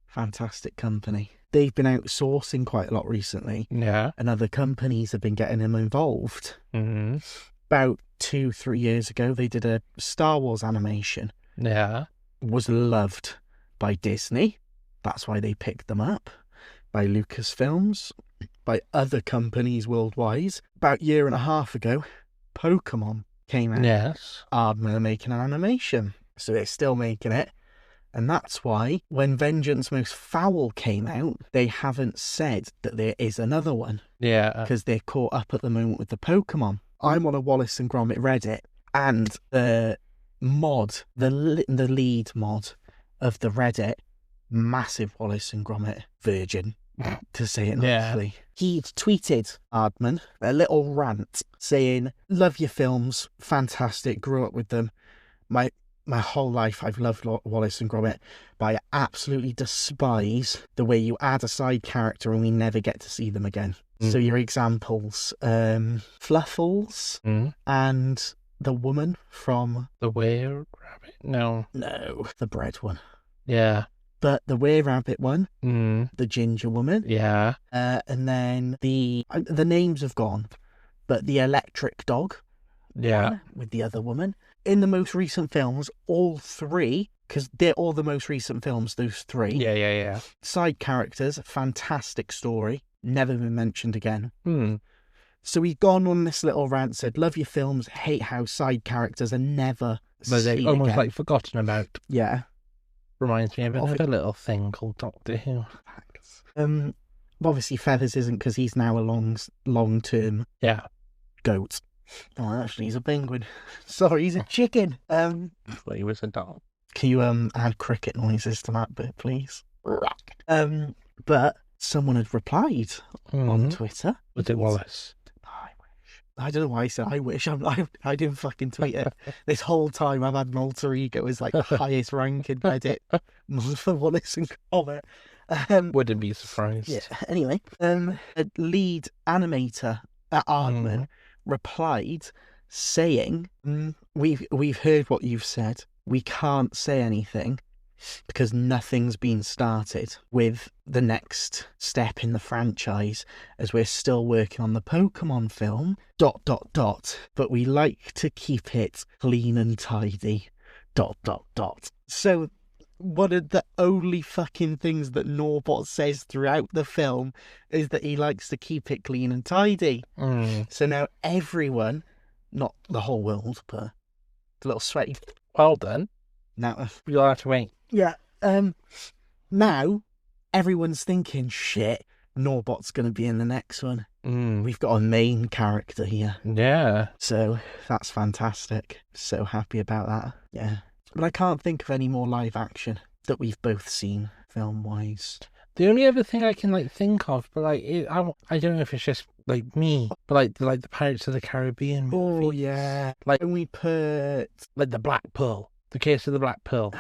S1: fantastic company. They've been outsourcing quite a lot recently.
S2: Yeah.
S1: And other companies have been getting them involved. About 2-3 years ago, they did a Star Wars animation.
S2: Yeah.
S1: Was loved by Disney. That's why they picked them up. By Lucasfilms. By other companies worldwide. About a year and a half ago, Pokemon came out.
S2: Yes.
S1: Aardman are making an animation. So they're still making it. And that's why when Vengeance Most Foul came out, they haven't said that there is another one.
S2: Yeah.
S1: Because they're caught up at the moment with the Pokemon. I'm on a Wallace and Gromit Reddit, and the mod, the lead mod of the Reddit, massive Wallace and Gromit virgin, to say it nicely. He tweeted Aardman a little rant saying, "Love your films, fantastic, grew up with them. My whole life I've loved Wallace and Gromit, but I absolutely despise the way you add a side character and we never get to see them again." So your examples, Fluffles and the woman from...
S2: The Were-Rabbit? No,
S1: the bread one.
S2: Yeah.
S1: But the Were-Rabbit one, the ginger woman.
S2: Yeah.
S1: And then the names have gone, but the electric dog.
S2: Yeah.
S1: With the other woman. In the most recent films, all three, because they're all the most recent films, those three.
S2: Yeah.
S1: Side characters, fantastic story. Never been mentioned again. So he's gone on this little rant, said, "Love your films, hate how side characters are never seen
S2: almost
S1: again."
S2: like forgotten about.
S1: Yeah.
S2: Reminds me of another little thing called Doctor Who.
S1: Obviously Feathers isn't, because he's now a long-term goat. Oh, actually, he's a penguin. Sorry, he's a chicken.
S2: Well, he was a dog.
S1: Can you add cricket noises to that bit, please? But someone had replied on Twitter.
S2: Was it Wallace?
S1: I wish. I don't know why I said I wish. I didn't fucking tweet it. This whole time I've had an alter ego as like the highest rank in Reddit for Wallace and Gromit.
S2: Wouldn't be surprised.
S1: Yeah. Anyway, a lead animator at Aardman replied saying, "We've heard what you've said. We can't say anything because nothing's been started with the next step in the franchise, as we're still working on the Pokemon film. ... But we like to keep it clean and tidy. ... So one of the only fucking things that Norbot says throughout the film is that he likes to keep it clean and tidy. So now everyone, not the whole world, but the little sweaty...
S2: Well done.
S1: Now,
S2: You'll have to wait.
S1: yeah. Now everyone's thinking, shit, Norbot's going to be in the next one. We've got a main character here.
S2: Yeah.
S1: So that's fantastic. So happy about that. Yeah. But I can't think of any more live action that we've both seen film-wise.
S2: The only other thing I can think of, but I don't know if it's just me, but like the Pirates of the Caribbean movie.
S1: Oh yeah.
S2: Like-
S1: when we put
S2: Like the Black Pearl. The Case of the Black Pearl.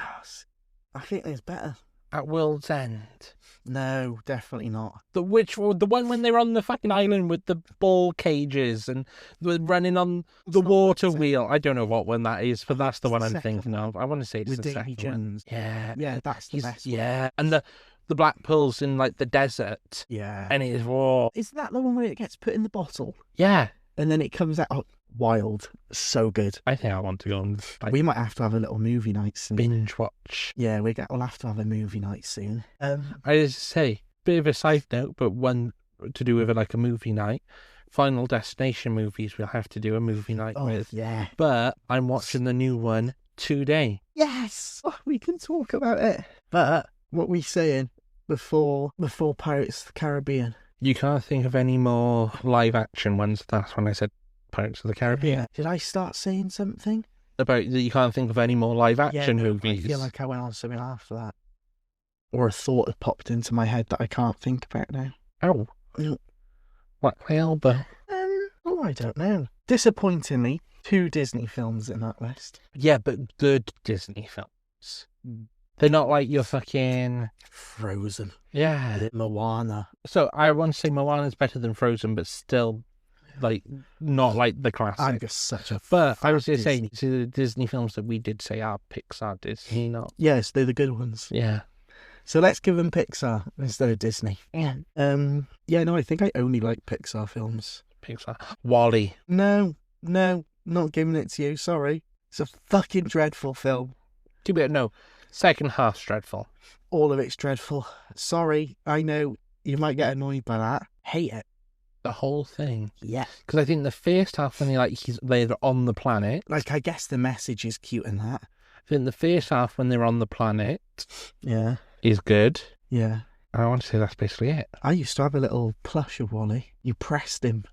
S1: I think there's better.
S2: At World's End.
S1: No, definitely not.
S2: The one when they're on the fucking island with the ball cages and they're running on the water wheel. I don't know what one that is, but that's the one I'm
S1: second
S2: thinking of. I want to say it's
S1: With
S2: the
S1: Davy
S2: second one.
S1: Jones.
S2: Yeah.
S1: Yeah, that's the best one.
S2: Yeah. And the Black Pearl's in the desert.
S1: Yeah.
S2: And it's raw.
S1: Isn't that the one where it gets put in the bottle
S2: Yeah.
S1: and then it comes out? Oh, wild. So good.
S2: I think I want to go and
S1: We might have to have a little movie night soon.
S2: binge watch.
S1: Yeah, we'll have to have a movie night soon.
S2: I just say, bit of a side note, but one to do with a movie night. Final Destination movies we'll have to do a movie night with.
S1: Yeah.
S2: But I'm watching the new one today.
S1: Yes. Oh, we can talk about it. But what we saying before Pirates of the Caribbean?
S2: You can't think of any more live action ones. That's when I said Pirates of the Caribbean.
S1: Did I start saying something?
S2: About that you can't think of any more live action movies.
S1: I feel like I went on something after that. Or a thought had popped into my head that I can't think about now.
S2: Oh.
S1: Mm.
S2: What my elbow?
S1: I don't know. Disappointingly, 2 Disney films in that list.
S2: Yeah, but good Disney films. They're not like your fucking...
S1: Frozen.
S2: Yeah.
S1: Moana.
S2: So I want to say Moana's better than Frozen, but still, not like the classic.
S1: I'm just such a...
S2: But I was just saying, the Disney films that we did say are Pixar, Disney, not...
S1: Yes, they're the good ones.
S2: Yeah.
S1: So let's give them Pixar instead of Disney.
S2: Yeah.
S1: I think I only like Pixar films.
S2: Pixar. WALL-E.
S1: No, not giving it to you, sorry. It's a fucking dreadful film.
S2: Too bad, no. Second half's dreadful.
S1: All of it's dreadful. Sorry, I know you might get annoyed by that. Hate it.
S2: The whole thing.
S1: Yeah.
S2: Because I think the first half, when they're on the planet.
S1: I guess the message is cute in that.
S2: I think the first half, when they're on the planet,
S1: Yeah.
S2: is good.
S1: Yeah.
S2: I want to say that's basically it.
S1: I used to have a little plush of Wally. You pressed him,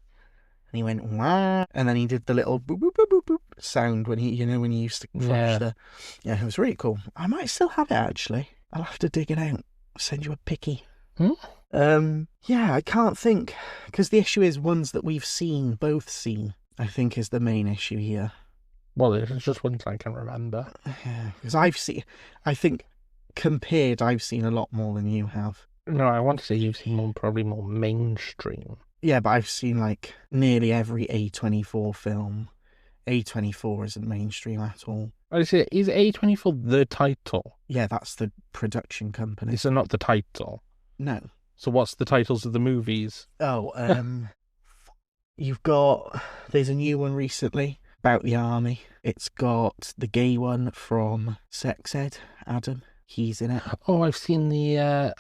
S1: and he went wah, and then he did the little boop boop boop boop boop sound when he used to crush the. Yeah, it was really cool. I might still have it actually. I'll have to dig it out. I'll send you a picky. Yeah, I can't think because the issue is ones that we've both seen. I think is the main issue here.
S2: Well, it's just ones I can remember.
S1: Yeah, because I think compared, I've seen a lot more than you have.
S2: No, I want to say you've seen probably more mainstream.
S1: Yeah, but I've seen nearly every A24 film. A24 isn't mainstream at all.
S2: I say, is A24 the title?
S1: Yeah, that's the production company.
S2: Is it not the title?
S1: No.
S2: So what's the titles of the movies?
S1: Oh, there's a new one recently about the army. It's got the gay one from Sex Ed, Adam. He's in it.
S2: Oh, I've seen the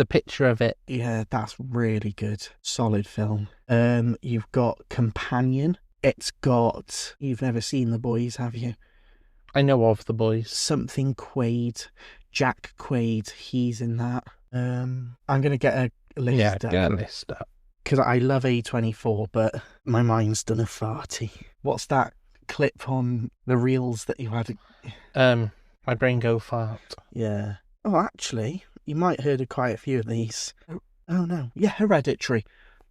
S2: picture of it.
S1: Yeah, that's really good. Solid film. You've got Companion. You've never seen The Boys, have you?
S2: I know of The Boys.
S1: Something Quaid. Jack Quaid, he's in that. I'm going to get a list up.
S2: Yeah, get a list up.
S1: Because I love A24, but my mind's done a farty. What's that clip on the reels that you had?
S2: My brain go fart.
S1: Yeah. Oh, actually, you might have heard of quite a few of these. Oh no. Yeah, Hereditary.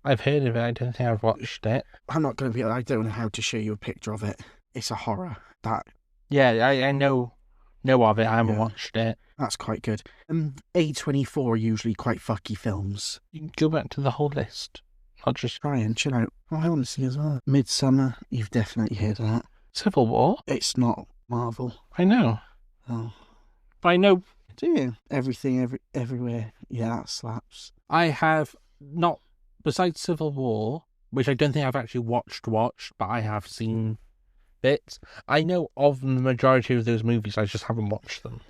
S2: I've heard of it. I don't think I've watched it.
S1: I don't know how to show you a picture of it. It's a horror.
S2: Yeah, I know know of it. I haven't
S1: Yeah.
S2: watched it.
S1: That's quite good. A24 are usually quite fucky films.
S2: You can go back to the whole list. Not just
S1: Try and chill out. Oh, I want to see as well. Midsummer, you've definitely heard of that.
S2: Civil War.
S1: It's not Marvel.
S2: I know.
S1: Oh,
S2: But I know
S1: do you? Everything, everywhere. Yeah, that slaps.
S2: I have not, besides Civil War, which I don't think I've actually watched, but I have seen bits. I know of the majority of those movies, I just haven't watched them.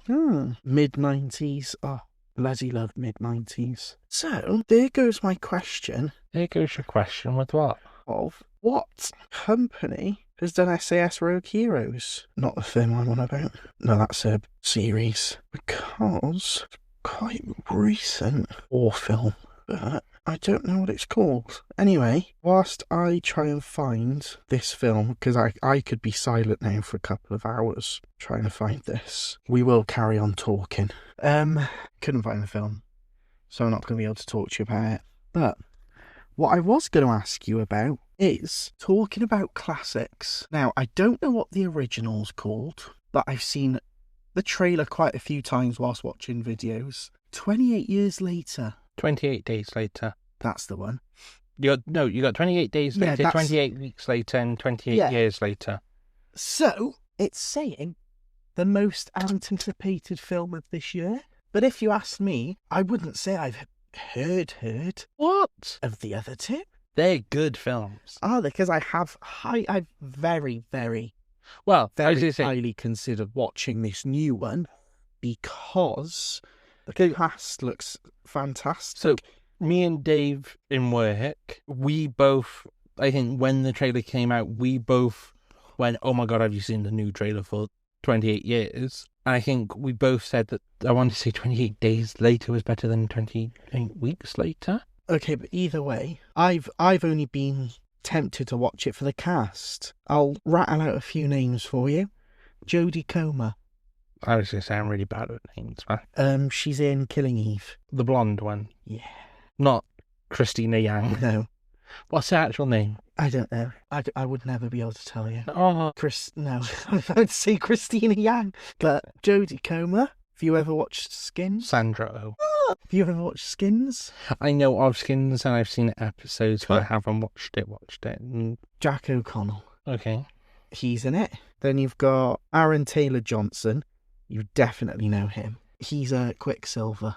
S1: Mid-90s. Oh, bloody love mid-90s. So, there goes my question
S2: There goes your question with what?
S1: of what company has done SAS Rogue Heroes? Not the film I'm on about. No, that's a series. Because it's quite recent war film, but I don't know what it's called. Anyway, whilst I try and find this film, because I could be silent now for a couple of hours trying to find this, we will carry on talking. Couldn't find the film, so I'm not going to be able to talk to you about it. But what I was going to ask you about is talking about classics. Now, I don't know what the original's called, but I've seen the trailer quite a few times whilst watching videos. 28 years later.
S2: 28 days later.
S1: That's the one.
S2: You got 28 days
S1: Yeah,
S2: later,
S1: that's-
S2: 28 weeks later, and 28 years later.
S1: So, it's saying the most anticipated film of this year. But if you ask me, I wouldn't say I've heard
S2: What?
S1: of the other two.
S2: They're good films.
S1: Are they? Because I've very, very,
S2: Well, I was
S1: very
S2: going to say,
S1: highly considered watching this new one because the cast looks fantastic.
S2: so me and Dave in work, we both, I think when the trailer came out, we both went, oh my God, have you seen the new trailer for 28 years? And I think we both said that, I want to say 28 days later was better than 28 weeks later.
S1: Okay, but either way, I've only been tempted to watch it for the cast. I'll rattle out a few names for you. Jodie Comer.
S2: I was going to say I'm really bad at names, man.
S1: She's in Killing Eve.
S2: The blonde one.
S1: Yeah.
S2: Not Christina Yang.
S1: No,
S2: What's her actual name?
S1: I don't know. I would never be able to tell you.
S2: Oh,
S1: No, I'd say Christina Yang. But Jodie Comer. Have you ever watched Skins?
S2: Sandra Oh.
S1: Have you ever watched Skins?
S2: I know of Skins and I've seen episodes, but I haven't watched it.
S1: Jack O'Connell.
S2: Okay.
S1: He's in it. Then you've got Aaron Taylor Johnson. You definitely know him. He's a Quicksilver,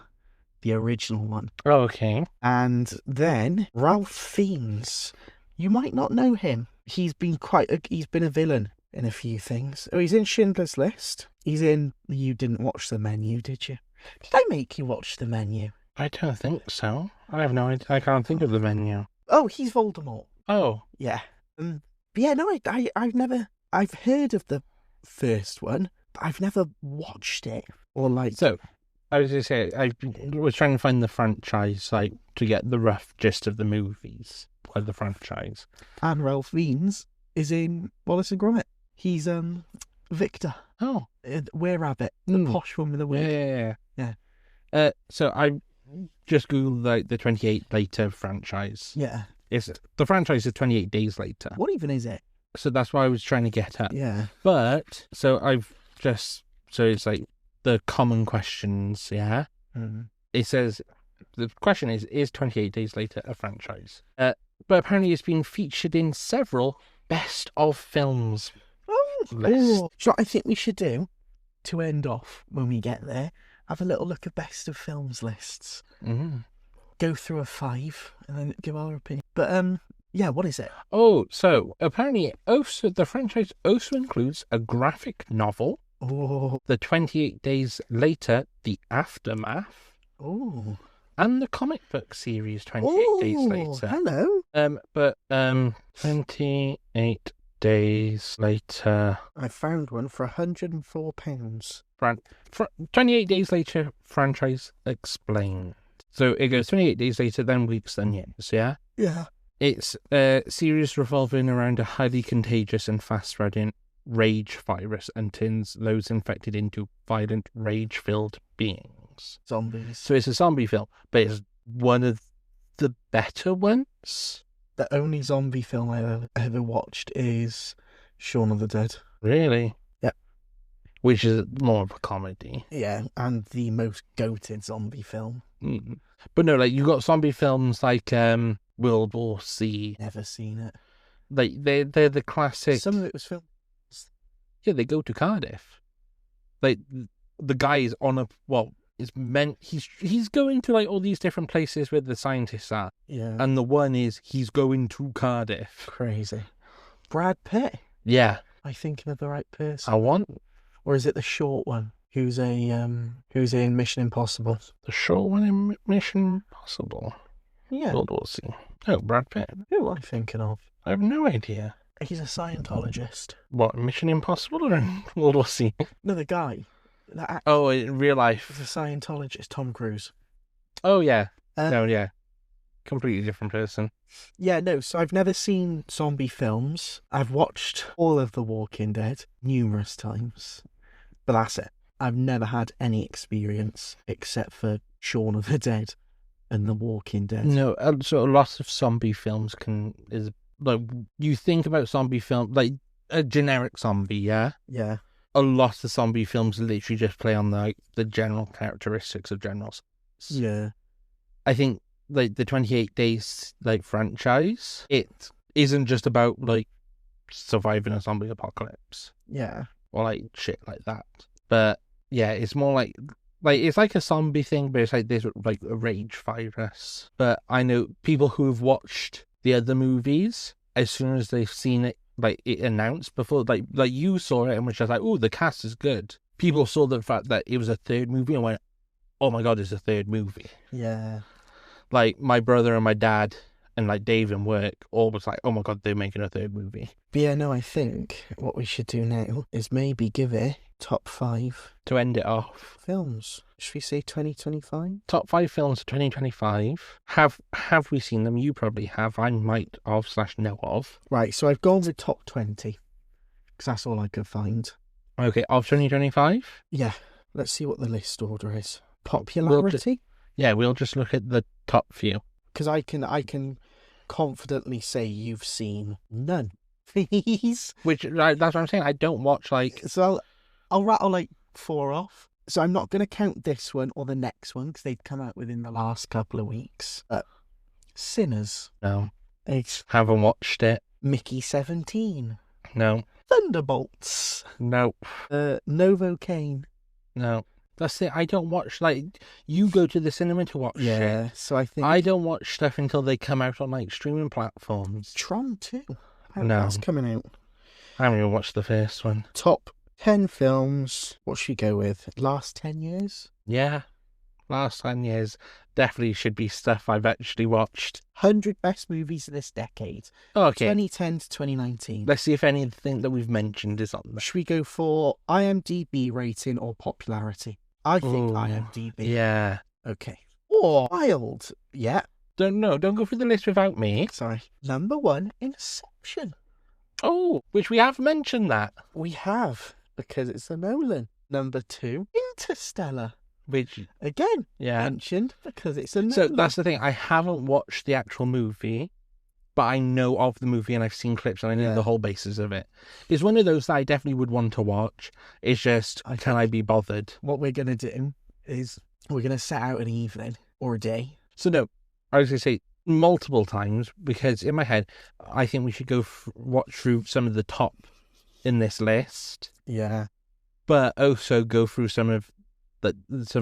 S1: the original one.
S2: Oh, okay.
S1: And then Ralph Fiennes. You might not know him. He's been a villain in a few things. Oh, he's in Schindler's List. He's in. You didn't watch The Menu, did you? Did I make you watch The Menu?
S2: I don't think so. I have no idea. I can't think of the menu.
S1: Oh, he's Voldemort.
S2: Oh,
S1: Yeah. But yeah, no, I've never. I've heard of the first one, but I've never watched it or like.
S2: so I was going to say, I was trying to find the franchise, like, to get the rough gist of the movies of the franchise.
S1: And Ralph Fiennes is in Wallace and Gromit. He's Victor.
S2: Oh,
S1: Were-Rabbit, the posh one with the wig.
S2: yeah. So I just googled like the 28 Later franchise.
S1: Yeah.
S2: The franchise is 28 Days Later.
S1: What even is it?
S2: So that's what I was trying to get at.
S1: Yeah.
S2: But so it's like the common questions. Yeah.
S1: Mm.
S2: It says the question is 28 Days Later a franchise? But apparently it's been featured in several best of films. List.
S1: So what I think we should do to end off when we get there, have a little look at best of films lists.
S2: Mm.
S1: Go through a 5 and then give our opinion. But yeah, what is it?
S2: Oh, so apparently the franchise also includes a graphic novel,
S1: Oh,
S2: the 28 Days Later, The Aftermath,
S1: oh,
S2: and the comic book series 28 Days Later.
S1: Hello.
S2: But 28 Days Later.
S1: I found one for £104.
S2: 28 Days Later franchise explained. So it goes 28 days later, then weeks, then years, yeah?
S1: Yeah.
S2: It's a series revolving around a highly contagious and fast-spreading rage virus and turns those infected into violent, rage-filled beings.
S1: Zombies.
S2: So it's a zombie film, but it's one of the better ones.
S1: The only zombie film I've ever watched is Shaun of the Dead.
S2: Really?
S1: Yep.
S2: which is more of a comedy.
S1: Yeah, and the most goated zombie film.
S2: Mm. But no, like you got zombie films like World War C.
S1: Never seen it.
S2: Like they're the classic.
S1: Some of it was filmed.
S2: Yeah, they go to Cardiff. Like the guy is on a it's meant he's going to like all these different places where the scientists are,
S1: Yeah.
S2: and the one is he's going to Cardiff.
S1: Crazy. Brad Pitt.
S2: Yeah,
S1: Am I thinking of the right person?
S2: I want
S1: Or is it the short one? Who's in Mission Impossible?
S2: the short one in Mission Impossible.
S1: Yeah.
S2: World War C. Oh, Brad Pitt.
S1: Who am I thinking of?
S2: I have no idea.
S1: He's a Scientologist.
S2: What, Mission Impossible or in World War C?
S1: No, the guy. That
S2: Oh, in real life.
S1: is a Scientologist, Tom Cruise.
S2: Oh, yeah.
S1: Uh,
S2: Yeah. Completely different person.
S1: Yeah, no, so I've never seen zombie films. I've watched all of The Walking Dead numerous times. But that's it. I've never had any experience except for Shaun of the Dead and The Walking Dead.
S2: No, so a lot of zombie films is like, you think about zombie film, like a generic zombie, yeah?
S1: Yeah.
S2: A lot of zombie films literally just play on the general characteristics of generals.
S1: Yeah.
S2: I think like the 28 Days like franchise, it isn't just about like surviving a zombie apocalypse
S1: Yeah.
S2: or like shit like that. But yeah, it's more like it's like a zombie thing, but it's like this like a rage virus. But I know people who have watched the other movies, as soon as they've seen it, like it announced before, like you saw it and was just like, oh, the cast is good. People saw the fact that it was a third movie and went, oh my god, it's a third movie.
S1: Yeah.
S2: Like my brother and my dad and like Dave and work all was like, oh my god, they're making a third movie.
S1: But yeah, no, I think what we should do now is maybe give it top 5
S2: To end it off,
S1: films. Should we say 2025?
S2: top 5 films of 2025. Have we seen them? You probably have. I might of / know of.
S1: Right, so I've gone with top 20 because that's all I could find.
S2: Okay, of 2025.
S1: Yeah, let's see what the list order is. Popularity?
S2: We'll just look at the top few.
S1: Because I can confidently say you've seen none. Please.
S2: Which that's what I'm saying. I don't watch like.
S1: So I'll rattle like 4 off. So I'm not going to count this one or the next one because they've come out within the last couple of weeks. Sinners.
S2: No,
S1: It's
S2: haven't watched it.
S1: Mickey 17.
S2: No,
S1: Thunderbolts.
S2: no,
S1: Novocaine.
S2: no. That's it. I don't watch like you go to the cinema to watch
S1: Yeah,
S2: shit.
S1: so I think
S2: I don't watch stuff until they come out on like streaming platforms.
S1: Tron 2.
S2: No.
S1: That's coming out.
S2: I haven't even watched the first one.
S1: Top 10 films. What should we go with? Last 10 years?
S2: Yeah, last 10 years definitely should be stuff I've actually watched.
S1: 100 best movies of this decade.
S2: Okay,
S1: 2010 to 2019.
S2: let's see if anything that we've mentioned is on there.
S1: Should we go for IMDb rating or popularity? I think
S2: Ooh,
S1: IMDb.
S2: Yeah.
S1: Okay. Or Wild. Yeah.
S2: Don't go through the list without me.
S1: Sorry. Number 1, Inception.
S2: Oh, which we have mentioned that.
S1: We have, because it's a Nolan. Number 2, Interstellar.
S2: Which,
S1: Again,
S2: yeah.
S1: mentioned because it's a Nolan.
S2: So that's the thing. I haven't watched the actual movie, but I know of the movie and I've seen clips and I know
S1: Yeah.
S2: the whole basis of it. It's one of those that I definitely would want to watch. It's just, can I be bothered?
S1: What we're going to do is we're going to set out an evening or a day.
S2: So no, I was going to say multiple times because in my head, I think we should go watch through some of the top in this list,
S1: Yeah.
S2: but also go through some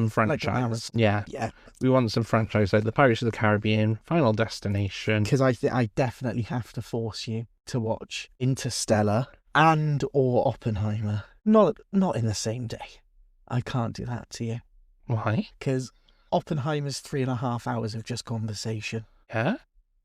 S2: franchise.
S1: marathon.
S2: Yeah,
S1: Yeah.
S2: we want some franchise like the Pirates of the Caribbean, Final Destination.
S1: Because I definitely have to force you to watch Interstellar and or Oppenheimer. Not in the same day. I can't do that to you.
S2: Why?
S1: Because Oppenheimer's 3.5 hours of just conversation.
S2: Yeah,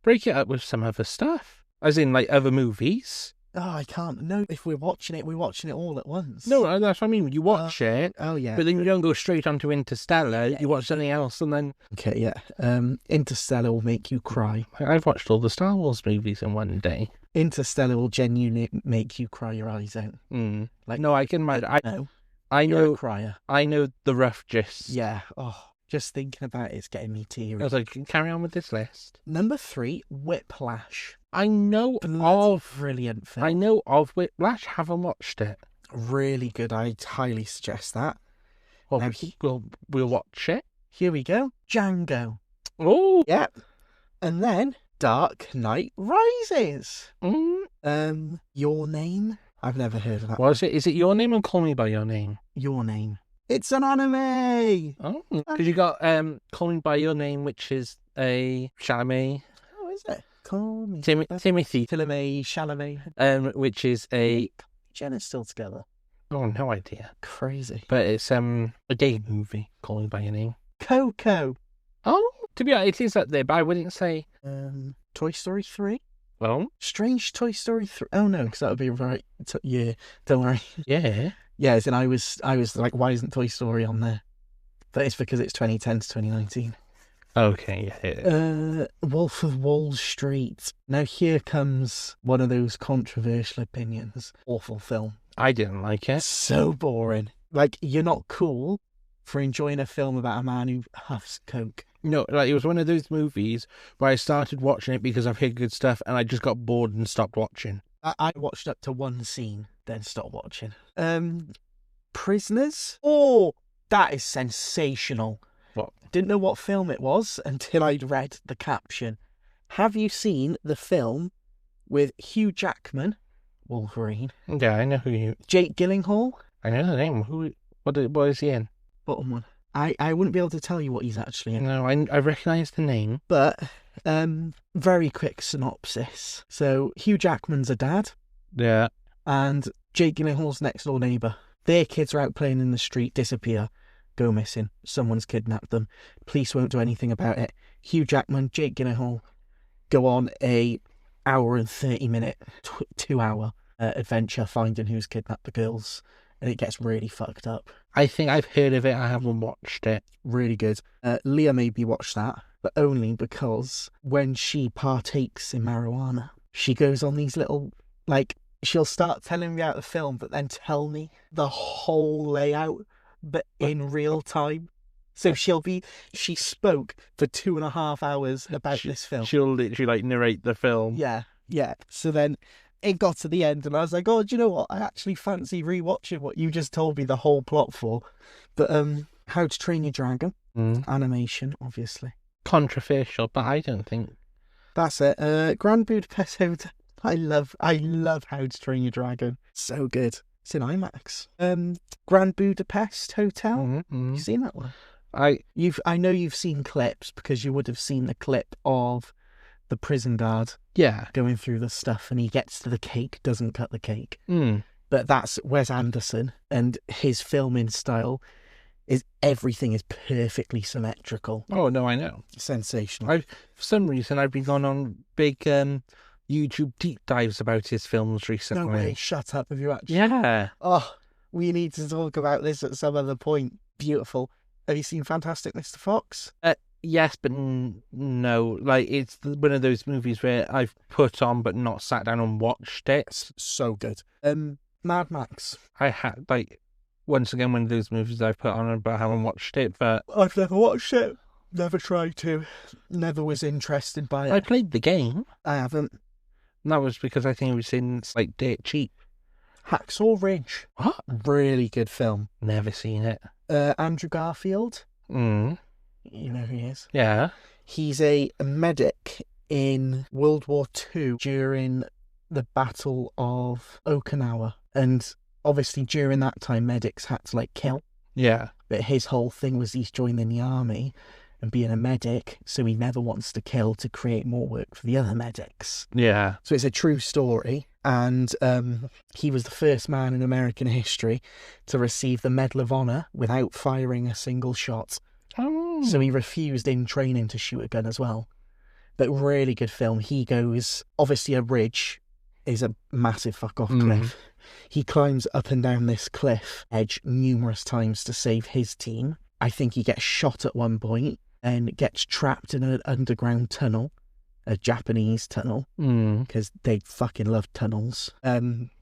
S2: break it up with some other stuff, as in like other movies.
S1: Oh, I can't. No, if we're watching it all at once.
S2: No, that's what I mean. You watch it,
S1: Oh, yeah.
S2: but then you don't go straight onto Interstellar. You watch something else, and then
S1: Okay, yeah. Interstellar will make you cry.
S2: I've watched all the Star Wars movies in one day.
S1: Interstellar will genuinely make you cry your eyes out.
S2: Like, no, I can imagine.
S1: No,
S2: I
S1: you're
S2: know,
S1: a crier.
S2: I know the rough gist.
S1: Yeah. Oh, just thinking about it's getting me teary.
S2: I was like, carry on with this list.
S1: Number 3, Whiplash.
S2: I know
S1: Bloody
S2: of
S1: brilliant film.
S2: I know of Whiplash. Haven't watched it.
S1: Really good. I highly suggest that.
S2: Well,
S1: Now,
S2: we'll watch it.
S1: here we go. Django.
S2: Oh,
S1: Yep. And then Dark Knight Rises.
S2: mm.
S1: Your Name. I've never heard of that.
S2: What is it? Is it Your Name or Call Me by Your Name?
S1: Your Name. It's an anime.
S2: Oh, because you got Call Me by Your Name, which is a Chalamet.
S1: Oh, is it? Call me.
S2: Timothy.
S1: Chalamet.
S2: Which is a
S1: Jenna's still together.
S2: oh, no idea.
S1: Crazy.
S2: But it's a gay movie. Call Me by Your Name.
S1: Coco.
S2: Oh, to be honest, it is up there, but I wouldn't say.
S1: Toy Story 3.
S2: Well,
S1: Strange Toy Story 3. Oh no, because that would be right. Yeah, don't worry.
S2: yeah.
S1: Yeah, as in I was like, why isn't Toy Story on there? But it's because it's 2010 to 2019.
S2: Okay, yeah.
S1: Wolf of Wall Street. Now here comes one of those controversial opinions. Awful film.
S2: I didn't like it.
S1: So boring. Like, you're not cool for enjoying a film about a man who huffs coke.
S2: No, like it was one of those movies where I started watching it because I've heard good stuff, and I just got bored and stopped watching.
S1: I watched up to one scene, then stopped watching. Prisoners? Oh, that is sensational.
S2: What?
S1: Didn't know what film it was until I'd read the caption. Have you seen the film with Hugh Jackman, Wolverine,
S2: Yeah, I know who you.
S1: Jake Gyllenhaal?
S2: I know the name. What is he in?
S1: Bottom one. I wouldn't be able to tell you what he's actually in.
S2: No, I recognise the name.
S1: But, very quick synopsis. So, Hugh Jackman's a dad,
S2: Yeah.
S1: and Jake Gyllenhaal's next door neighbour. Their kids are out playing in the street, disappear, go missing. Someone's kidnapped them. Police won't do anything about it. Hugh Jackman, Jake Gyllenhaal go on a hour and 30-minute, 2-hour adventure finding who's kidnapped the girls. And it gets really fucked up.
S2: I think I've heard of it. I haven't watched it.
S1: Really good. Leah made me watch that, but only because when she partakes in marijuana, she goes on these little, like, she'll start telling me about the film, but then tell me the whole layout, but in real time. So she spoke for 2.5 hours about this film.
S2: She'll literally, like, narrate the film.
S1: Yeah. So then it got to the end and I was like, oh, do you know what? I actually fancy rewatching what you just told me the whole plot for. But How to Train Your Dragon, animation, obviously.
S2: Controversial, but I don't think.
S1: That's it. Grand Budapest Hotel. I love How to Train Your Dragon. So good. It's in IMAX. Grand Budapest Hotel. You seen that one? I know you've seen clips because you would have seen the clip of the prison guard going through the stuff and he gets to the cake, doesn't cut the cake. But that's Wes Anderson, and his filming style is everything is perfectly symmetrical.
S2: Oh, no, I know.
S1: Sensational.
S2: For some reason, I've been going on big YouTube deep dives about his films recently.
S1: No way, shut up. Have you actually?
S2: Yeah.
S1: Oh, we need to talk about this at some other point. Beautiful. Have you seen Fantastic Mr. Fox?
S2: Yes, but no. Like, it's one of those movies where I've put on but not sat down and watched it.
S1: It's so good. Mad Max.
S2: I had, like, once again, one of those movies I've put on but I haven't watched it, but...
S1: I've never watched it. Never tried to. Never was interested by it.
S2: I played the game.
S1: I haven't.
S2: And that was because I think it was in, like, dirt cheap.
S1: Hacksaw Ridge.
S2: What?
S1: Really good film.
S2: Never seen it.
S1: Andrew Garfield. You know who he is?
S2: Yeah.
S1: He's a medic in World War II during the Battle of Okinawa. And obviously during that time, medics had to, like, kill.
S2: Yeah.
S1: But his whole thing was he's joining the army and being a medic, so he never wants to kill to create more work for the other medics.
S2: Yeah.
S1: So it's a true story. And he was the first man in American history to receive the Medal of Honor without firing a single shot.
S2: Oh.
S1: So he refused in training to shoot a gun as well. But really good film. He goes, obviously a ridge is a massive fuck off cliff. He climbs up and down this cliff edge numerous times to save his team. I think he gets shot at one point and gets trapped in an underground tunnel, a Japanese tunnel, because they fucking love tunnels.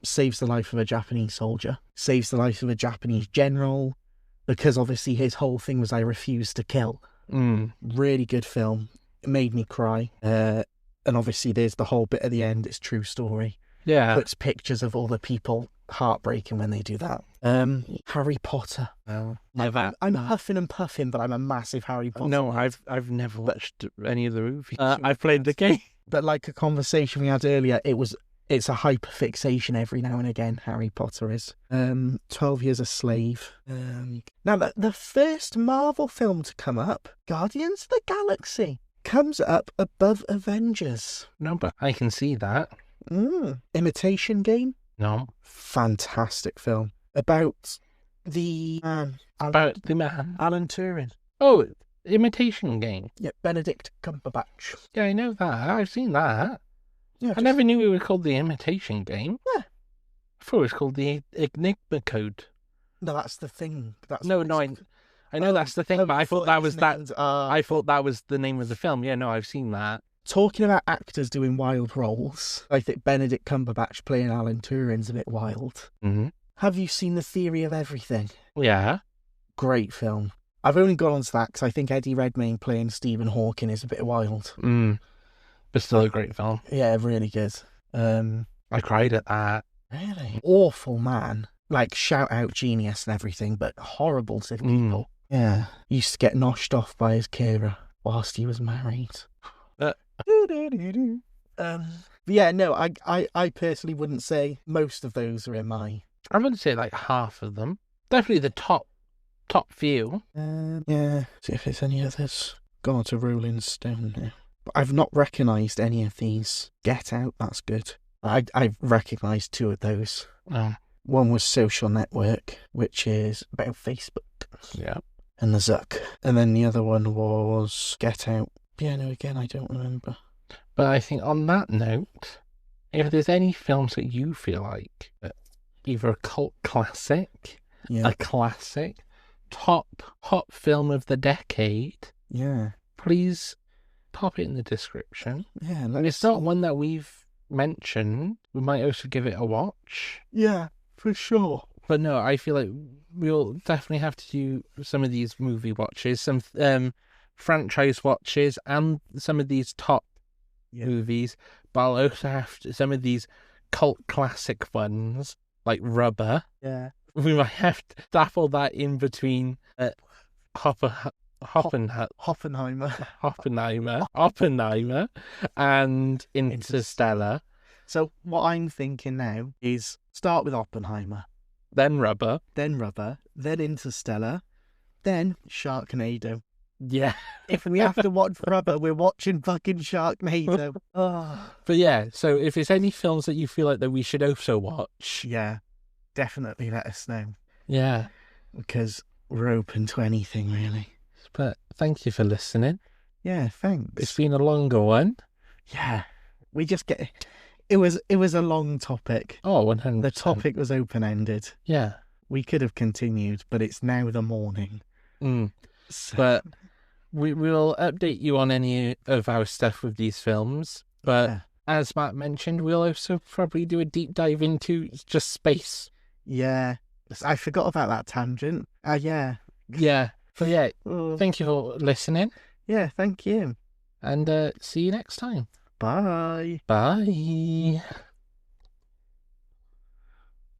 S1: Saves the life of a Japanese soldier, saves the life of a Japanese general, because obviously his whole thing was I refuse to kill. Really good film. It made me cry. And obviously there's the whole bit at the end, it's true story.
S2: Yeah.
S1: puts pictures of all the people heartbreaking when they do that. Harry Potter.
S2: Well, never.
S1: I'm huffing and puffing, but I'm a massive Harry Potter.
S2: No, I've never watched any of the movies. I've played the game.
S1: But like a conversation we had earlier, it's a hyperfixation every now and again. Harry Potter is 12 Years a Slave. Now the first Marvel film to come up, Guardians of the Galaxy, comes up above Avengers.
S2: No, but I can see that.
S1: Imitation Game.
S2: No.
S1: Fantastic film about the man.
S2: About the man.
S1: Alan Turing.
S2: Oh, Imitation Game.
S1: Yeah, Benedict Cumberbatch.
S2: Yeah, I know that. I've seen that.
S1: Yeah,
S2: I never knew it was called the Imitation Game.
S1: Yeah.
S2: I thought it was called the Enigma Code.
S1: No, that's the thing. That's
S2: No, I know that's the thing, but I thought that was that.
S1: named,
S2: I thought that was the name of the film. Yeah, no, I've seen that.
S1: Talking about actors doing wild roles, I think Benedict Cumberbatch playing Alan Turing's a bit wild.
S2: Mm-hmm.
S1: Have you seen The Theory of Everything?
S2: Yeah.
S1: Great film. I've only gone on to that because I think Eddie Redmayne playing Stephen Hawking is a bit wild.
S2: But still a great film.
S1: Yeah, really good.
S2: I cried at that.
S1: Really? Awful man. Like, shout out genius and everything, but horrible to people. Yeah. Used to get noshed off by his carer whilst he was married. Yeah, no, I personally wouldn't say most of those are in my...
S2: I wouldn't say like half of them. Definitely the top few.
S1: Yeah. See if there's any others. Gone on to Rolling Stone now. But I've not recognised any of these. Get Out, that's good. I've recognised two of those.
S2: Oh.
S1: One was Social Network, which is about Facebook.
S2: Yeah.
S1: And the Zuck. And then the other one was Get Out. Yeah, no, again, I don't remember.
S2: But I think on that note, if there's any films that you feel like either a cult classic, a classic, top hot film of the decade, please pop it in the description.
S1: Yeah,
S2: and it's not one that we've mentioned. We might also give it a watch.
S1: Yeah, for sure.
S2: But no, I feel like we'll definitely have to do some of these movie watches, some franchise watches, and some of these top movies. But I'll also have to, some of these cult classic ones, like Rubber.
S1: Yeah.
S2: We might have to staple that in between Oppenheimer and Interstellar.
S1: So what I'm thinking now is start with Oppenheimer,
S2: then Rubber,
S1: then Interstellar, then Sharknado.
S2: Yeah.
S1: If we have to watch Rubber, we're watching fucking Sharknado.
S2: But yeah, so if there's any films that you feel like that we should also watch,
S1: yeah, definitely let us know.
S2: Yeah.
S1: Because we're open to anything, really.
S2: But thank you for listening.
S1: Yeah, thanks.
S2: It's been a longer one.
S1: Yeah. We just get... It was a long topic.
S2: Oh, 100%.
S1: The topic was open-ended.
S2: Yeah.
S1: We could have continued, but it's now the morning. So...
S2: But we will update you on any of our stuff with these films. But as Matt mentioned, we'll also probably do a deep dive into just space.
S1: Yeah. I forgot about that tangent. Yeah.
S2: Yeah. But yeah, thank you for listening.
S1: Yeah, thank you.
S2: And see you next time.
S1: Bye.
S2: Bye.